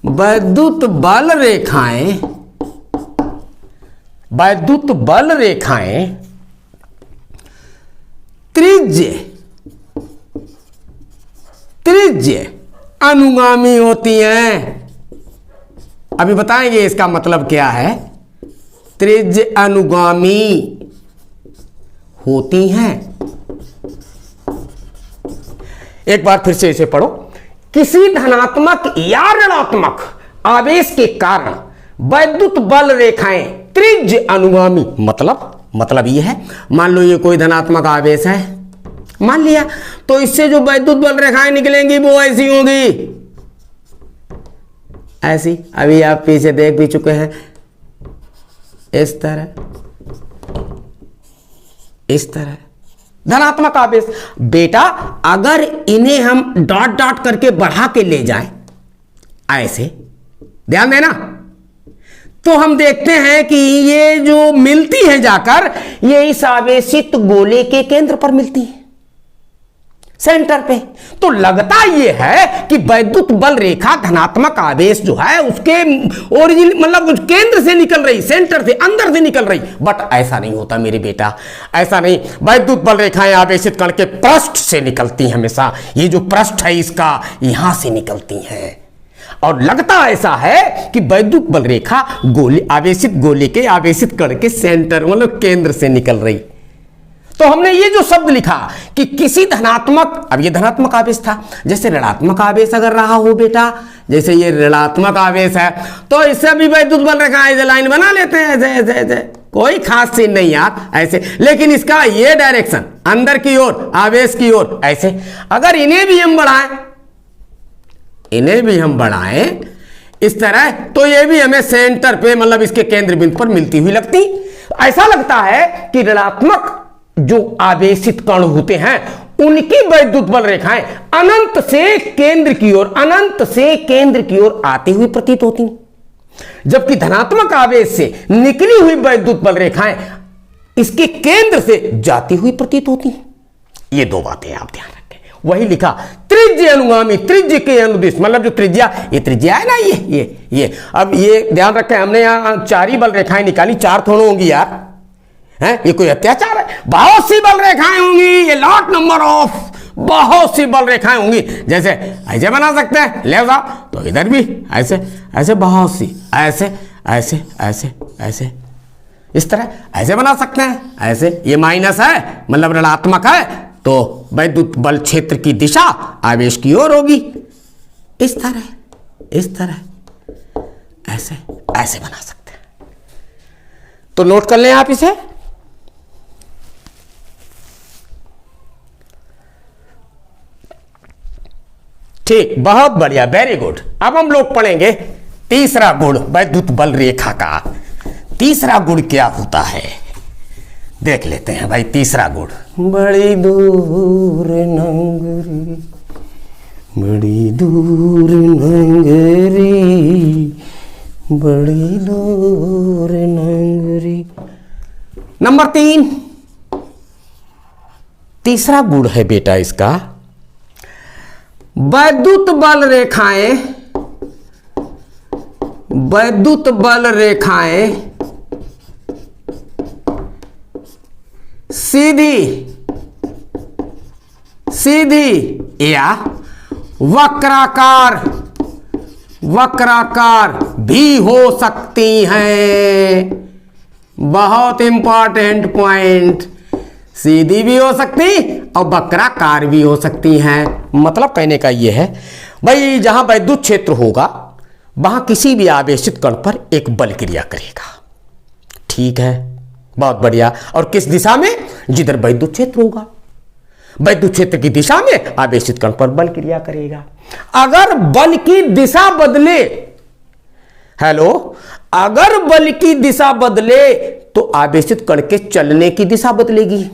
A: वैद्युत बल रेखाएं त्रिज्य अनुगामी होती हैं। अभी बताएंगे इसका मतलब क्या है। त्रिज्य अनुगामी होती हैं। एक बार फिर से इसे पढ़ो। किसी धनात्मक या ऋणात्मक आवेश के कारण वैद्युत बल रेखाएं त्रिज्य अनुगामी, मतलब ये है, मान लो ये कोई धनात्मक आवेश है, मान लिया, तो इससे जो वैद्युत बल रेखाएं निकलेंगी वो ऐसी होंगी, ऐसी। अभी आप पीछे देख भी चुके हैं, इस तरह धनात्मक आवेश। बेटा अगर इन्हें हम डॉट डॉट करके बढ़ा के ले जाएं, ऐसे ध्यान देना, तो हम देखते हैं कि ये जो मिलती है जाकर, ये इस आवेशित गोले के केंद्र पर मिलती है, सेंटर पे। तो लगता ये है कि वैद्युत बल रेखा धनात्मक आवेश जो है उसके ओरिजिन मतलब उस केंद्र से निकल रही, सेंटर से, अंदर से निकल रही, बट ऐसा नहीं होता मेरे बेटा, ऐसा नहीं। वैद्युत बल रेखाएं आवेशित कण के पृष्ठ से निकलती हैं हमेशा। ये जो पृष्ठ है इसका, यहां से निकलती हैं, और लगता ऐसा है कि वैद्युत बल रेखा आवेशित गोले के आवेशित कण के सेंटर मतलब केंद्र से निकल रही। तो हमने ये जो शब्द लिखा कि किसी धनात्मक, अब ये धनात्मक आवेश था, जैसे ऋणात्मक आवेश अगर रहा हो बेटा, जैसे ये ऋणात्मक आवेश है, तो इससे भी वैद्युत बल रेखा ऐसे लाइन बना लेते हैं, ऐसे कोई खास सीन नहीं यार, ऐसे। लेकिन इसका ये डायरेक्शन अंदर की ओर, आवेश की ओर, ऐसे। अगर इन्हें भी हम बढ़ाएं इस तरह, तो ये भी हमें सेंटर पे मतलब इसके केंद्र बिंदु पर मिलती हुई लगती। ऐसा लगता है कि ऋणात्मक जो आवेशित कण होते हैं उनकी वैद्युत बल रेखाएं अनंत से केंद्र की ओर आती हुई प्रतीत होती हैं, जबकि धनात्मक आवेश से निकली हुई वैद्युत बल रेखाएं इसके केंद्र से जाती हुई प्रतीत होती हैं। ये दो बातें आप ध्यान रखें। वही लिखा त्रिज्य अनुगामी, त्रिज्य के अनुदिश, मतलब जो त्रिज्या, ये त्रिज्या है ना, ये अब ये ध्यान रखें, हमने यहां 4 ही बल रेखाएं निकाली, 4 थोड़ा होंगी यार, है ये कोई अत्याचार है? बहुत सी बल रेखाएं होंगी, ये लॉट नंबर ऑफ बहुत सी बल रेखाएं होंगी। जैसे ऐसे बना सकते हैं, ले साहब, तो इधर भी ऐसे बहुत सी, ऐसे ऐसे ऐसे, इस तरह ऐसे बना सकते हैं। ऐसे ये माइनस है मतलब ऋणात्मक है, तो वैद्युत बल क्षेत्र की दिशा आवेश की ओर होगी। इस तरह ऐसे ऐसे बना सकते हैं। तो नोट कर लें आप इसे। ठीक, बहुत बढ़िया, वेरी गुड। अब हम लोग पढ़ेंगे तीसरा गुण वैद्युत बल रेखा का। तीसरा गुण क्या होता है देख लेते हैं भाई। तीसरा गुण, बड़ी दूर नंगरी, बड़ी दूर नंगरी, बड़ी दूर नंगरी। नंबर 3, तीसरा गुण है बेटा इसका, वैद्युत बल रेखाएं, वैद्युत बल रेखाएं सीधी सीधी या वक्राकार वक्राकार भी हो सकती हैं। बहुत इंपॉर्टेंट पॉइंट, सीधी भी हो सकती और वक्राकार भी हो सकती हैं। मतलब कहने का यह है भाई, जहां वैद्युत क्षेत्र होगा वहां किसी भी आवेशित कण पर एक बल क्रिया करेगा। ठीक है, बहुत बढ़िया। और किस दिशा में? जिधर वैद्युत क्षेत्र होगा, वैद्युत क्षेत्र की दिशा में आवेशित कण पर बल क्रिया करेगा। अगर बल की दिशा बदले, हेलो, अगर बल की दिशा बदले तो आवेशित कण के चलने की दिशा बदलेगी।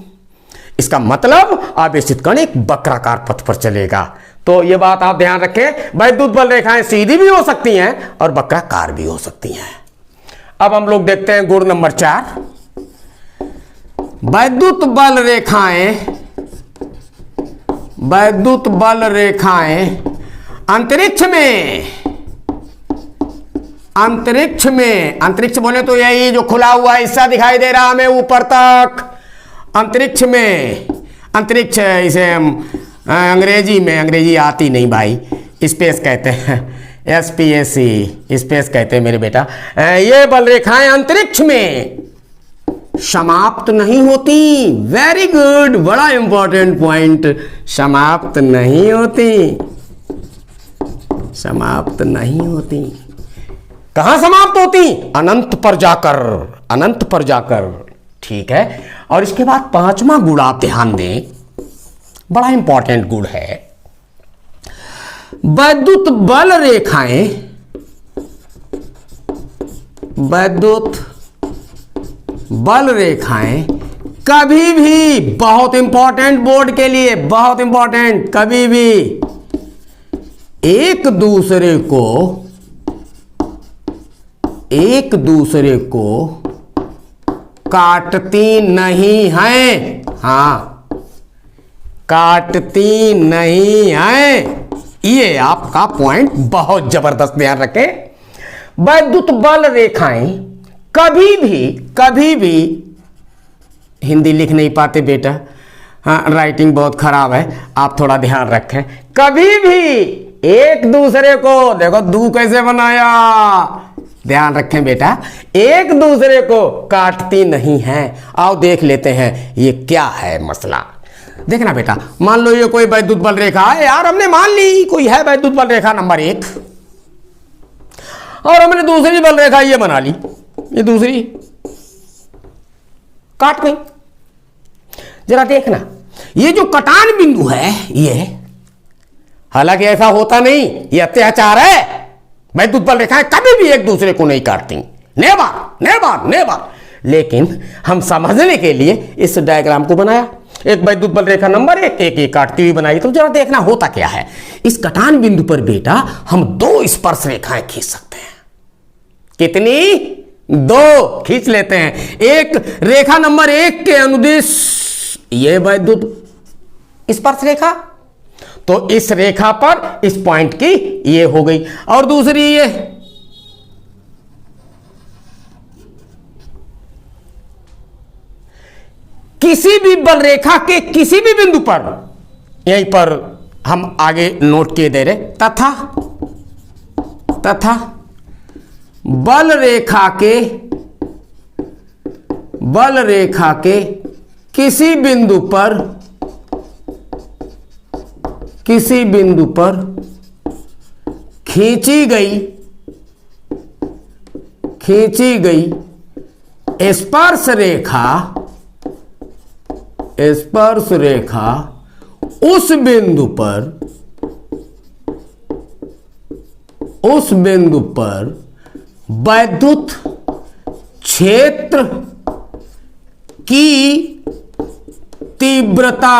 A: इसका मतलब आवेशित कण एक वक्राकार पथ पर चलेगा। तो यह बात आप ध्यान रखें, वैद्युत बल रेखाएं सीधी भी हो सकती हैं और वक्राकार भी हो सकती हैं। अब हम लोग देखते हैं गुण नंबर 4, वैद्युत बल रेखाएं, वैद्युत बल रेखाएं अंतरिक्ष में, अंतरिक्ष में, अंतरिक्ष बोले तो यही जो खुला हुआ हिस्सा दिखाई दे रहा हमें ऊपर तक, अंतरिक्ष में, अंतरिक्ष इसे अंग्रेजी में, अंग्रेजी आती नहीं भाई, स्पेस कहते हैं, SPAC स्पेस कहते हैं मेरे बेटा। ये बल रेखाएं अंतरिक्ष में समाप्त नहीं होती। वेरी गुड, बड़ा इंपॉर्टेंट पॉइंट, समाप्त नहीं होती, समाप्त नहीं होती। कहां समाप्त होती? अनंत पर जाकर, अनंत पर जाकर। ठीक है, और इसके बाद 5वां गुण आप ध्यान दें, बड़ा इंपॉर्टेंट गुण है। वैद्युत बल रेखाएं, वैद्युत बल रेखाएं कभी भी, बहुत इंपॉर्टेंट बोर्ड के लिए, बहुत इंपॉर्टेंट, कभी भी एक दूसरे को, एक दूसरे को काटती नहीं हैं। हां, काटती नहीं हैं। ये आपका पॉइंट बहुत जबरदस्त, ध्यान रखें। वैद्युत बल रेखाएं कभी भी हिंदी लिख नहीं पाते बेटा, हाँ, राइटिंग बहुत खराब है, आप थोड़ा ध्यान रखें। कभी भी एक दूसरे को, देखो दू कैसे बनाया, ध्यान रखें बेटा, एक दूसरे को काटती नहीं हैं। आओ देख लेते हैं ये क्या है मसला। देखना बेटा, मान लो ये कोई वैद्युत बल रेखा है यार, हमने मान ली कोई है वैद्युत बल रेखा नंबर 1, और हमने दूसरी बल रेखा ये बना ली, ये दूसरी काट गई। जरा देखना, ये जो कटान बिंदु है ये, हालांकि ऐसा होता नहीं, ये अत्याचार है। वैद्युत बल रेखाएं कभी भी एक दूसरे को नहीं काटती, नेवर नेवर नेवर। लेकिन हम समझने के लिए इस डायग्राम को बनाया, एक वैद्युत बल रेखा नंबर 1 एक काटती हुई बनाई। तो जरा देखना होता क्या है। इस कटान बिंदु पर बेटा हम 2 स्पर्श रेखाएं खींच सकते हैं। कितनी? 2 खींच लेते हैं। एक रेखा नंबर 1 के अनुदिश ये वैद्युत स्पर्श रेखा, तो इस रेखा पर इस पॉइंट की ये हो गई, और दूसरी ये, किसी भी बल रेखा के किसी भी बिंदु पर, यहीं पर हम आगे नोट किए दे रहे, तथा बल रेखा के किसी बिंदु पर खींची गई स्पर्श रेखा उस बिंदु पर वैद्युत क्षेत्र की तीव्रता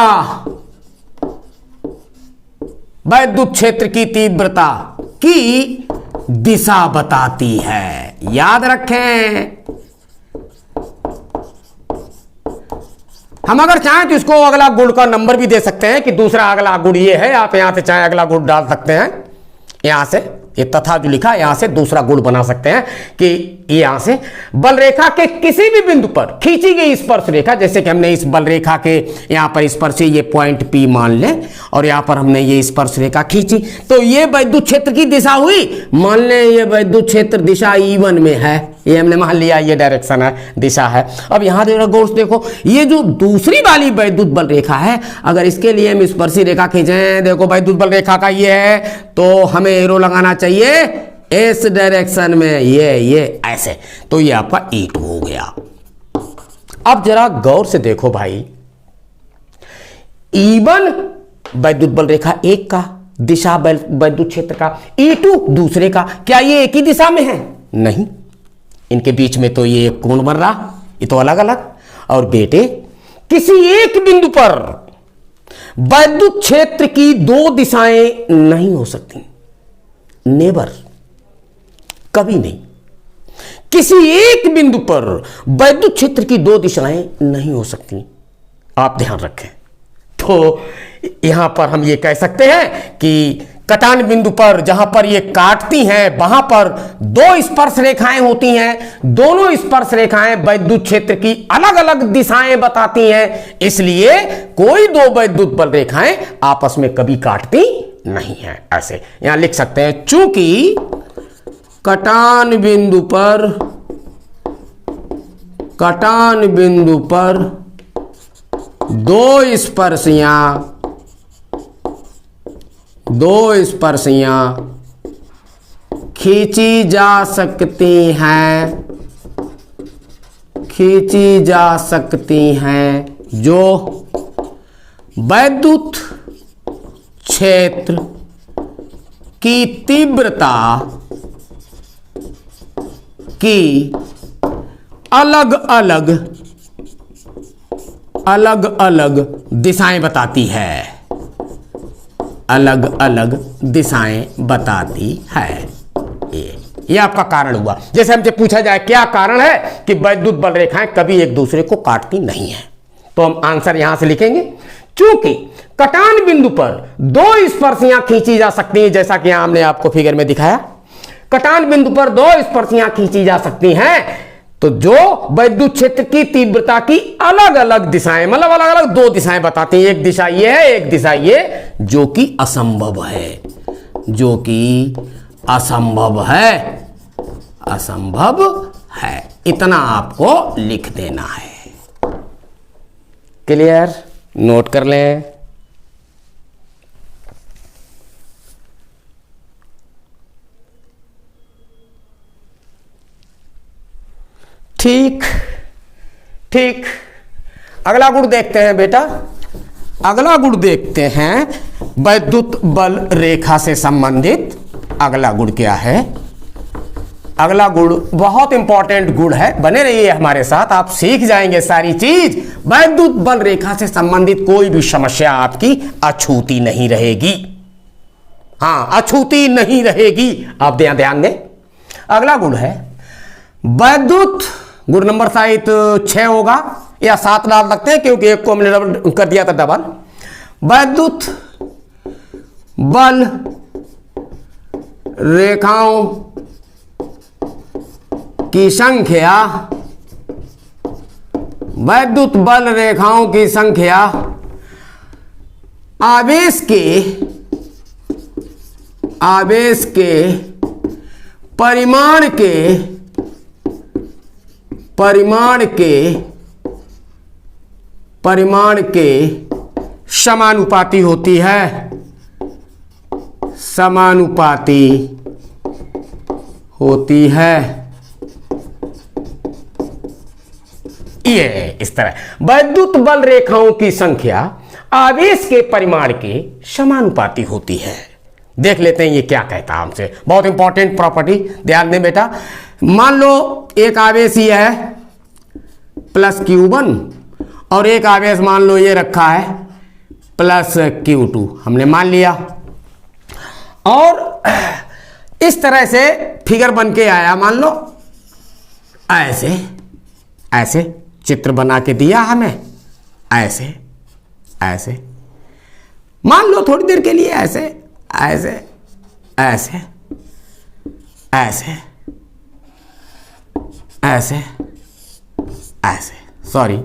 A: की दिशा बताती है। याद रखें, हम अगर चाहें तो इसको अगला गुण का नंबर भी दे सकते हैं कि दूसरा अगला गुण ये है। आप यहां से चाहे अगला गुण डाल सकते हैं, यहां से ये तथा जो लिखा यहां से दूसरा गुण बना सकते हैं कि यहां से बल रेखा के किसी भी बिंदु पर खींची गई स्पर्श रेखा, जैसे कि हमने इस बल रेखा के यहां पर स्पर्श ये पॉइंट P मान लें और यहां पर हमने ये स्पर्श रेखा खींची, तो ये वैद्युत क्षेत्र की दिशा हुई। मान लें ये वैद्युत क्षेत्र दिशा E1 में है, ये हमने मान लिया ये डायरेक्शन है, दिशा है। अब यहां गौर से देखो, ये जो दूसरी वाली वैद्युत बल रेखा है, अगर इसके लिए हम स्पर्शी रेखा खींचें, देखो वैद्युत बल रेखा का ये है, तो हमें एरो लगाना चाहिए इस डायरेक्शन में, ये ऐसे, तो ये आपका E2 हो गया। अब जरा गौर से देखो भाई, E1 वैद्युत बल रेखा एक का दिशा वैद्युत क्षेत्र का, E2 दूसरे का, क्या ये एक ही दिशा में है? नहीं, इनके बीच में तो ये कोण बन रहा, ये तो अलग अलग। और बेटे, किसी एक बिंदु पर वैद्युत क्षेत्र की दो दिशाएं नहीं हो सकती, नेवर, कभी नहीं। किसी एक बिंदु पर वैद्युत क्षेत्र की दो दिशाएं नहीं हो सकती, आप ध्यान रखें। तो यहां पर हम ये कह सकते हैं कि कटान बिंदु पर जहां पर ये काटती हैं, वहां पर दो स्पर्श रेखाएं होती हैं, दोनों स्पर्श रेखाएं वैद्युत क्षेत्र की अलग अलग दिशाएं बताती हैं, इसलिए कोई दो वैद्युत बल रेखाएं आपस में कभी काटती नहीं है। ऐसे यहां लिख सकते हैं, चूंकि कटान बिंदु पर दो स्पर्शियां खींची जा सकती हैं जो वैद्युत क्षेत्र की तीव्रता की अलग अलग दिशाएं बताती है, अलग अलग दिशाएं बताती है। ये आपका कारण हुआ। जैसे हमसे पूछा जाए क्या कारण है कि वैद्युत बल रेखाएं कभी एक दूसरे को काटती नहीं है, तो हम आंसर यहां से लिखेंगे, चूंकि कटान बिंदु पर दो स्पर्शियां खींची जा सकती हैं, जैसा कि यहां हमने आपको फिगर में दिखाया, कटान बिंदु पर दो स्पर्शियां खींची जा सकती हैं, तो जो वैद्युत क्षेत्र की तीव्रता की अलग अलग दिशाएं, मतलब अलग अलग दो दिशाएं बताती हैं, एक दिशा ये है, एक दिशा ये, जो कि असंभव है, इतना आपको लिख देना है। क्लियर? नोट कर लें। ठीक, अगला गुण देखते हैं बेटा। अगला गुण देखते हैं वैद्युत बल रेखा से संबंधित। अगला गुण क्या है? अगला गुण बहुत इंपॉर्टेंट गुण है, बने रहिए हमारे साथ, आप सीख जाएंगे सारी चीज। वैद्युत बल रेखा से संबंधित कोई भी समस्या आपकी अछूती नहीं रहेगी। हाँ, अछूती नहीं रहेगी, आप ध्यान दें। अगला गुण है वैद्युत, गुण नंबर शायद 6 होगा या 7 डाल सकते हैं, क्योंकि एक को हमने डबल कर दिया था डबल। वैद्युत बल रेखाओं की संख्या, वैद्युत बल रेखाओं की संख्या आवेश के परिमाण के समानुपाती होती है, समानुपाती होती है। ये इस तरह वैद्युत बल रेखाओं की संख्या आवेश के परिमाण के समानुपाती होती है। देख लेते हैं ये क्या कहता है हमसे, बहुत इंपॉर्टेंट प्रॉपर्टी, ध्यान दें बेटा। मान लो एक आवेश ये है प्लस Q1 और एक आवेश मान लो ये रखा है प्लस Q2, हमने मान लिया। और इस तरह से फिगर बन के आया, मान लो ऐसे ऐसे चित्र बना के दिया हमें, ऐसे ऐसे मान लो थोड़ी देर के लिए ऐसे ऐसे ऐसे ऐसे ऐसे ऐसे, सॉरी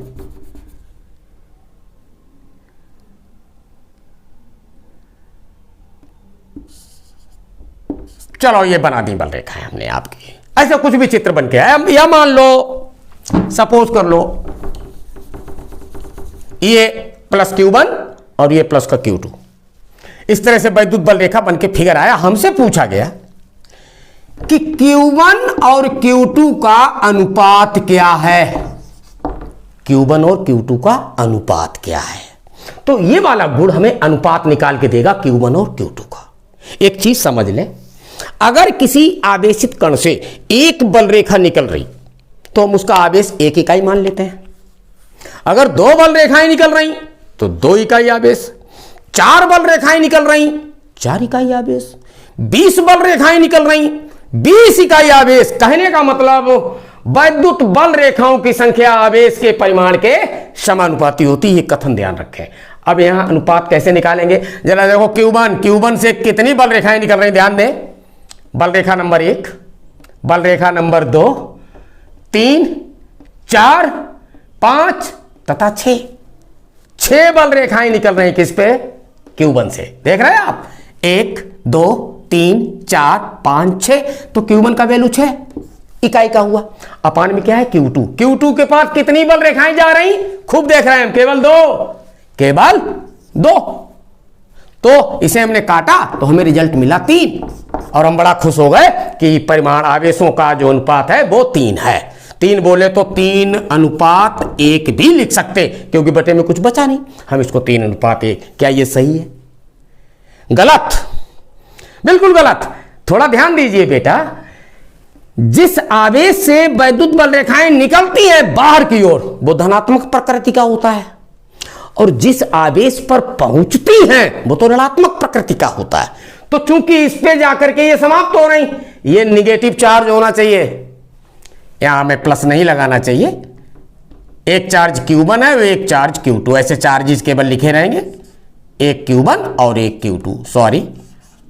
A: चलो ये बना दी बल रेखा है हमने आपकी, ऐसा कुछ भी चित्र बन के आया। या मान लो सपोज कर लो ये प्लस Q1 और ये प्लस का Q2, इस तरह से वैद्युत बल रेखा बन के फिगर आया। हमसे पूछा गया कि Q1 और Q2 का अनुपात क्या है, Q1 और Q2 का अनुपात क्या है। तो ये वाला गुण हमें अनुपात निकाल के देगा Q1 और Q2 का। एक चीज समझ लें, अगर किसी आवेशित कण से एक बल रेखा निकल रही तो हम उसका आवेश 1 इकाई मान लेते हैं। अगर 2 बल रेखाएं निकल रही तो 2 इकाई आवेश, 4 बल रेखाएं निकल रही 4 इकाई आवेश, 20 बल रेखाएं निकल रही 20 इकाई आवेश। कहने का मतलब वैद्युत बल रेखाओं की संख्या आवेश के परिमाण के समानुपाती होती है, कथन ध्यान रखें। अब यहां अनुपात कैसे निकालेंगे, जरा देखो। Q1 से कितनी बल रेखाएं निकल रही, ध्यान दें। बल रेखा नंबर 1, बल रेखा नंबर 2, 3, 4, 5 तथा 6 बल रेखाएं निकल रही किस पे, Q1 से। देख रहे हैं आप, 1 2 3 4 5 6, तो Q1 का वैल्यू 6 इकाई का हुआ। अपान में क्या है Q2 के पास कितनी बल रेखाएं जा रही, खूब देख रहे हैं हम, केवल 2। तो इसे हमने काटा तो हमें रिजल्ट मिला 3 और हम बड़ा खुश हो गए कि परिमाण आवेशों का जो अनुपात है वो 3 है। 3 बोले तो 3:1 भी लिख सकते, क्योंकि बटे में कुछ बचा नहीं, हम इसको 3:1। क्या ये सही है, गलत, बिल्कुल गलत। थोड़ा ध्यान दीजिए बेटा, जिस आवेश से वैद्युत बल रेखाएं निकलती हैं बाहर की ओर वो धनात्मक प्रकृति का होता है, और जिस आवेश पर पहुंचती हैं वो तो ऋणात्मक प्रकृति का होता है। तो चूंकि इस पे जाकर के ये समाप्त हो रही, ये निगेटिव चार्ज होना चाहिए, यहां हमें प्लस नहीं लगाना चाहिए। एक चार्ज Q1 है, एक चार्ज Q2, ऐसे चार्जेस केवल लिखे रहेंगे, एक Q1 और एक Q2। सॉरी,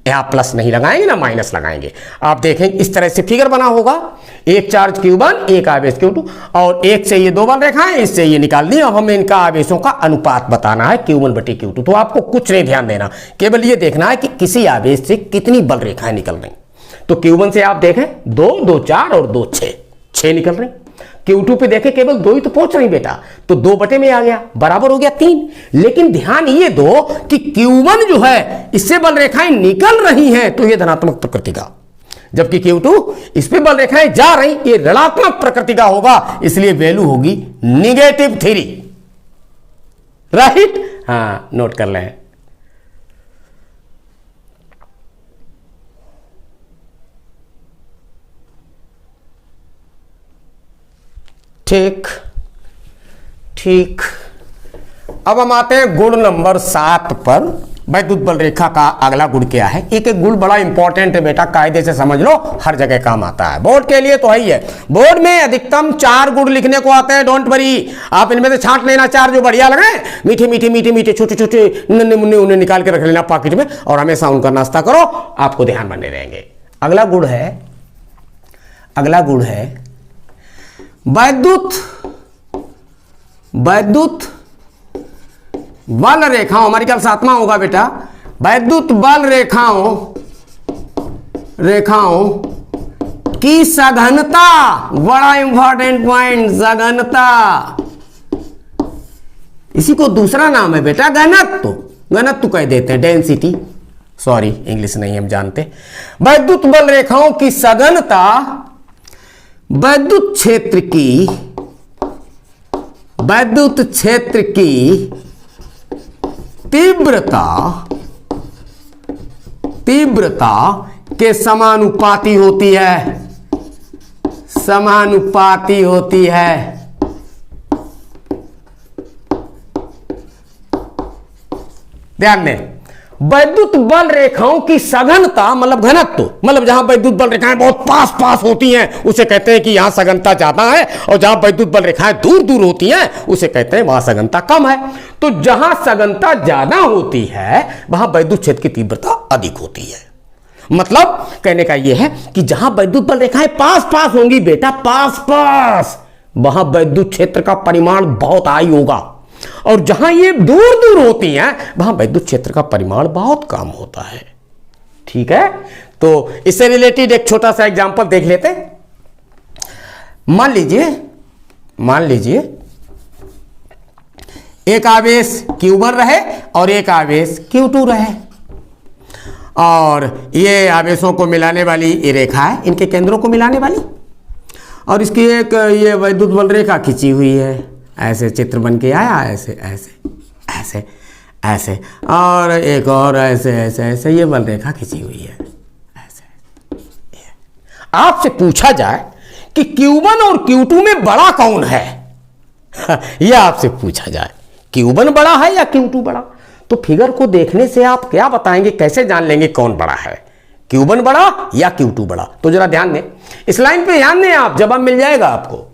A: यहां प्लस नहीं लगाएंगे ना माइनस लगाएंगे। आप देखेंगे इस तरह से फिगर बना होगा, एक चार्ज Q1, एक आवेश Q2, और एक से ये 2 बल रेखाएं, इससे ये निकाल दी। अब हमें इनका आवेशों का अनुपात बताना है Q1/Q2। तो आपको कुछ नहीं ध्यान देना, केवल ये देखना है कि किसी आवेश से कितनी बल रेखाएं निकल रही। तो Q1 से आप देखें 2 2 4 और 2 6 निकल रही। Q2 पे देखें केवल 2 ही तो पहुंच रही बेटा, तो 2 बटे में आ गया, बराबर हो गया 3। लेकिन ध्यान ये दो कि Q1 जो है इससे बल रेखाएं निकल रही हैं तो ये धनात्मक प्रकृति का, जबकि Q2 इस पे बल रेखाएं जा रही, ये ऋणात्मक प्रकृति का होगा, इसलिए वैल्यू होगी -3। राइट, हाँ नोट कर लें। ठीक। अब हम आते हैं गुण नंबर 7 पर। वैद्युत बल रेखा का अगला गुण क्या है। एक गुण बड़ा इंपॉर्टेंट है बेटा, कायदे से समझ लो, हर जगह काम आता है, बोर्ड के लिए तो है ही है। बोर्ड में अधिकतम 4 गुण लिखने को आते हैं, डोंट वरी। आप इनमें से छांट लेना 4 जो बढ़िया लगे, मीठे मीठे मीठे मीठे छोटे छोटे नन्हे मुन्ने, उन्हें निकाल के रख लेना पॉकेट में, और हमेशा उनका नाश्ता करो, आपको ध्यान बने रहेंगे। अगला गुण है वैद्युत बल रेखाओं, हमारी ख्याल 7वां होगा बेटा। वैद्युत बल रेखाओं की सघनता, बड़ा इंपॉर्टेंट पॉइंट, सघनता। इसी को दूसरा नाम है बेटा घनत्व, घनत्व कह देते हैं, डेंसिटी। सॉरी इंग्लिश नहीं हम जानते। वैद्युत बल रेखाओं की सघनता वैद्युत क्षेत्र की तीव्रता के समानुपाती होती है। ध्यान दें, वैद्युत बल रेखाओं की सघनता मतलब घनत्व, मतलब जहां वैद्युत बल रेखाएं बहुत पास पास होती हैं उसे कहते हैं कि यहां सघनता ज्यादा है, और जहां वैद्युत बल रेखाएं दूर दूर होती हैं उसे कहते हैं वहां सघनता कम है। तो जहां सघनता ज्यादा होती है वहां वैद्युत क्षेत्र की तीव्रता अधिक होती है। मतलब कहने का यह है कि जहां वैद्युत बल रेखाएं पास पास होंगी बेटा, पास पास, वहां वैद्युत क्षेत्र का परिमाण बहुत हाई होगा, और जहां ये दूर दूर होती हैं वहां वैद्युत क्षेत्र का परिमाण बहुत कम होता है। ठीक है, तो इससे रिलेटेड एक छोटा सा एग्जांपल देख लेते हैं। मान लीजिए एक आवेश Q1 रहे और एक आवेश Q2 रहे, और ये आवेशों को मिलाने वाली ये रेखा है, इनके केंद्रों को मिलाने वाली, और इसकी एक ये वैद्युत बल रेखा खींची हुई है, ऐसे चित्र बन के आया, ऐसे ऐसे ऐसे ऐसे, और एक और ऐसे ऐसे ऐसे ये बल रेखा खींची हुई है ऐसे। आपसे पूछा जाए कि Q1 और Q2 में बड़ा कौन है, यह आपसे पूछा जाए, Q1 बड़ा है या Q2 बड़ा, तो फिगर को देखने से आप क्या बताएंगे, कैसे जान लेंगे कौन बड़ा है, Q1 बड़ा या Q2 बड़ा? तो जरा ध्यान दें, इस लाइन पे ध्यान दें, आप जवाब मिल जाएगा आपको।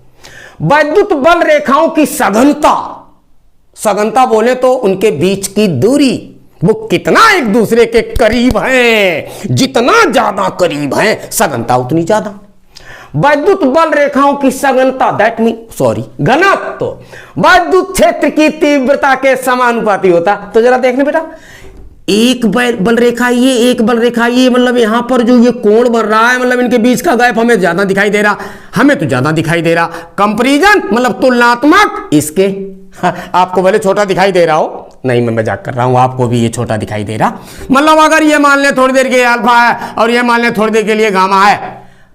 A: वैद्युत बल रेखाओं की सघनता बोले तो उनके बीच की दूरी, वो कितना एक दूसरे के करीब हैं, जितना ज्यादा करीब हैं सघनता उतनी ज्यादा। वैद्युत बल रेखाओं की सघनता घनत्व वैद्युत क्षेत्र की तीव्रता के समानुपाती होता। तो जरा देखने बेटा, एक बल रेखा ये, एक बल रेखा ये, मतलब यहां पर जो ये कोण बन रहा है, मतलब इनके बीच का गैप हमें ज्यादा दिखाई दे रहा, हमें तो ज्यादा दिखाई दे रहा। कंपैरिजन मतलब तुलनात्मक इसके, आपको भले छोटा दिखाई दे रहा हो, नहीं मैं मजाक कर रहा हूं, आपको भी ये छोटा दिखाई दे रहा। मतलब अगर ये मान ले थोड़ी देर के लिए अल्फा है और ये मान ले थोड़ी देर के लिए गामा है,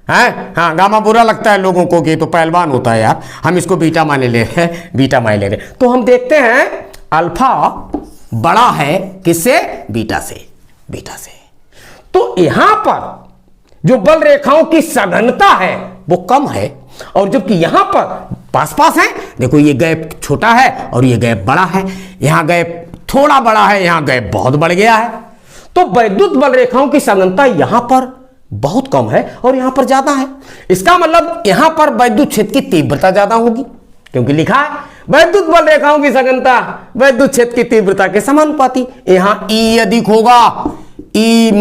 A: हाँ गामा बुरा लगता है लोगों को कि तो पहलवान होता है यार, हम इसको बीटा मान ले रहे हैं, बीटा मान ले रहे हैं। तो हम देखते हैं अल्फा बड़ा है किससे, बीटा से, बीटा से। तो यहां पर जो बल रेखाओं की सघनता है वो कम है, और जबकि यहां पर पास पास है, देखो ये गैप छोटा है और ये गैप बड़ा है, यहां गैप थोड़ा बड़ा है, यहां गैप बहुत बढ़ गया है। तो वैद्युत बल रेखाओं की सघनता यहां पर बहुत कम है और यहां पर ज्यादा है। इसका मतलब यहां पर वैद्युत क्षेत्र की तीव्रता ज्यादा होगी, क्योंकि लिखा है वैद्युत बल रेखाओं की सघनता वैद्युत क्षेत्र की तीव्रता के समानुपाती। यहां E अधिक होगा, E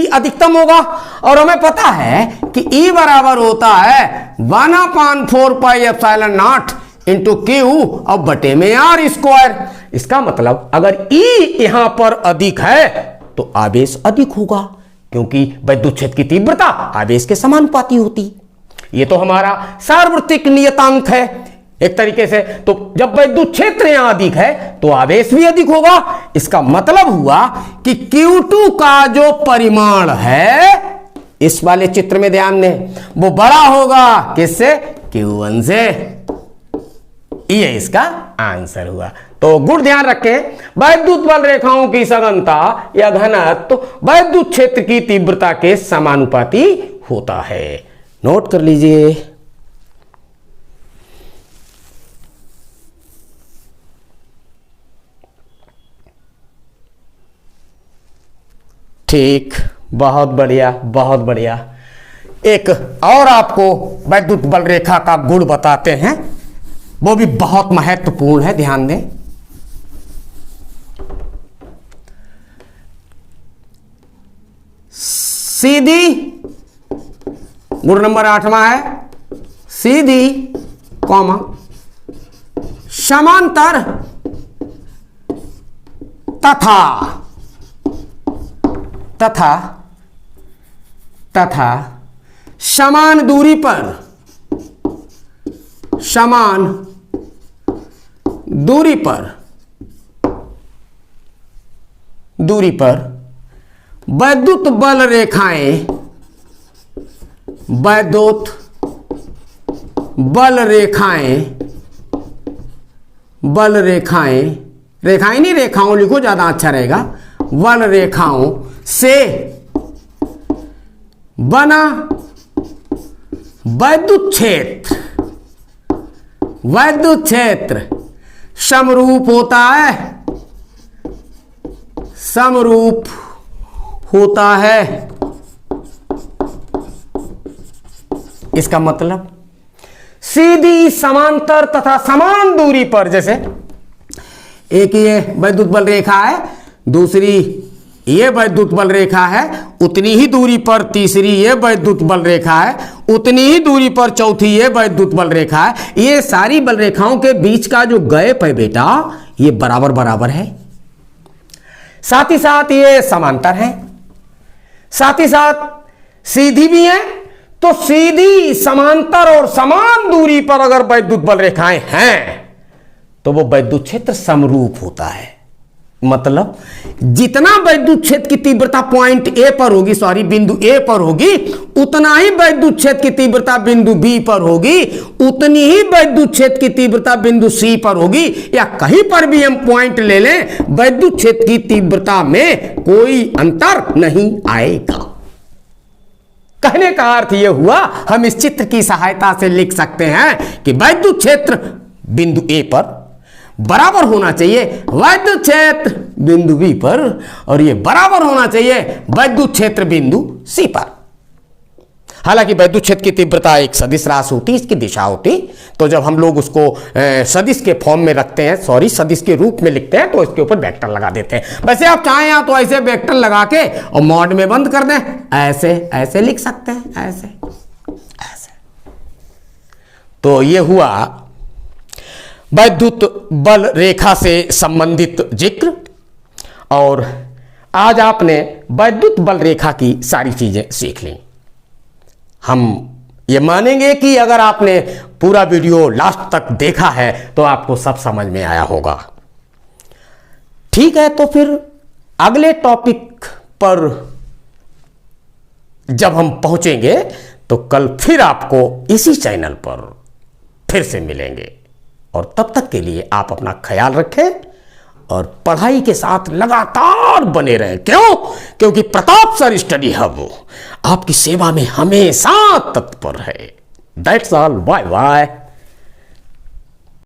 A: अधिकतम होगा, और हमें पता है कि E बराबर होता है 1/4πε0 इंटू Q और बटे में R²। इसका मतलब अगर E यहां पर अधिक है तो आवेश अधिक होगा, क्योंकि वैद्युत क्षेत्र की तीव्रता आवेश के समानुपाती होती। ये तो हमारा सार्वत्रिक नियतांक है एक तरीके से। तो जब वैद्युत क्षेत्र यहां अधिक है तो आवेश भी अधिक होगा। इसका मतलब हुआ कि Q2 का जो परिमाण है, इस वाले चित्र में ध्यान दें, वो बड़ा होगा किससे, Q1 से। ये इसका आंसर हुआ। तो गुण ध्यान रखें, वैद्युत बल रेखाओं की सघनता या घनत्व वैद्युत क्षेत्र की तीव्रता के समानुपाती होता है। नोट कर लीजिए। ठीक, बहुत बढ़िया, बहुत बढ़िया। एक और आपको वैद्युत बल रेखा का गुण बताते हैं, वो भी बहुत महत्वपूर्ण है, ध्यान दें। सीधी, गुण नंबर 8वां है, सीधी कॉमा समांतर तथा समान दूरी पर, समान दूरी पर, दूरी पर वैद्युत बल रेखाएं, वैद्युत बल रेखाएं, बल रेखाएं, रेखाएं नहीं रेखाओं लिखो ज्यादा अच्छा रहेगा, बल रेखाओं से बना वैद्युत क्षेत्र, वैद्युत क्षेत्र समरूप होता है, समरूप होता है। इसका मतलब सीधी समांतर तथा समान दूरी पर, जैसे एक ये वैद्युत बल रेखा है, दूसरी ये वैद्युत बल रेखा है, उतनी ही दूरी पर तीसरी ये वैद्युत बल रेखा है, उतनी ही दूरी पर चौथी ये वैद्युत बल रेखा है। ये सारी बल रेखाओं के बीच का जो गैप है बेटा, ये बराबर बराबर है, साथ ही साथ ये समांतर है, साथ ही साथ सीधी भी है। तो सीधी समांतर और समान दूरी पर अगर वैद्युत बल रेखाएं हैं तो वो वैद्युत क्षेत्र समरूप होता है। मतलब जितना वैद्युत क्षेत्र की तीव्रता पॉइंट ए पर होगी, सॉरी बिंदु ए पर होगी, उतना ही वैद्युत क्षेत्र की तीव्रता बिंदु बी पर होगी, उतनी ही वैद्युत क्षेत्र की तीव्रता बिंदु सी पर होगी, या कहीं पर भी हम पॉइंट ले लें, वैद्युत क्षेत्र की तीव्रता में कोई अंतर नहीं आएगा। कहने का अर्थ यह हुआ, हम इस चित्र की सहायता से लिख सकते हैं कि वैद्युत क्षेत्र बिंदु ए पर बराबर होना चाहिए वैद्युत क्षेत्र बिंदु बी पर, और यह बराबर होना चाहिए वैद्युत क्षेत्र बिंदु सी पर। हालांकि वैद्युत क्षेत्र की तीव्रता एक सदिश राशि होती, इसकी दिशा होती, तो जब हम लोग उसको सदिश के फॉर्म में रखते हैं, सॉरी सदिश के रूप में लिखते हैं, तो इसके ऊपर वेक्टर लगा देते हैं। वैसे आप चाहें या तो ऐसे वेक्टर लगा के और मॉड में बंद कर दें, ऐसे ऐसे लिख सकते हैं, ऐसे ऐसे। तो ये हुआ वैद्युत बल रेखा से संबंधित जिक्र, और आज आपने वैद्युत बल रेखा की सारी चीजें सीख ली। हम ये मानेंगे कि अगर आपने पूरा वीडियो लास्ट तक देखा है तो आपको सब समझ में आया होगा। ठीक है, तो फिर अगले टॉपिक पर जब हम पहुंचेंगे तो कल फिर आपको इसी चैनल पर फिर से मिलेंगे, और तब तक के लिए आप अपना ख्याल रखें और पढ़ाई के साथ लगातार बने रहें। क्यों? क्योंकि प्रताप सर स्टडी हब आपकी सेवा में हमेशा तत्पर है। That's all, bye bye.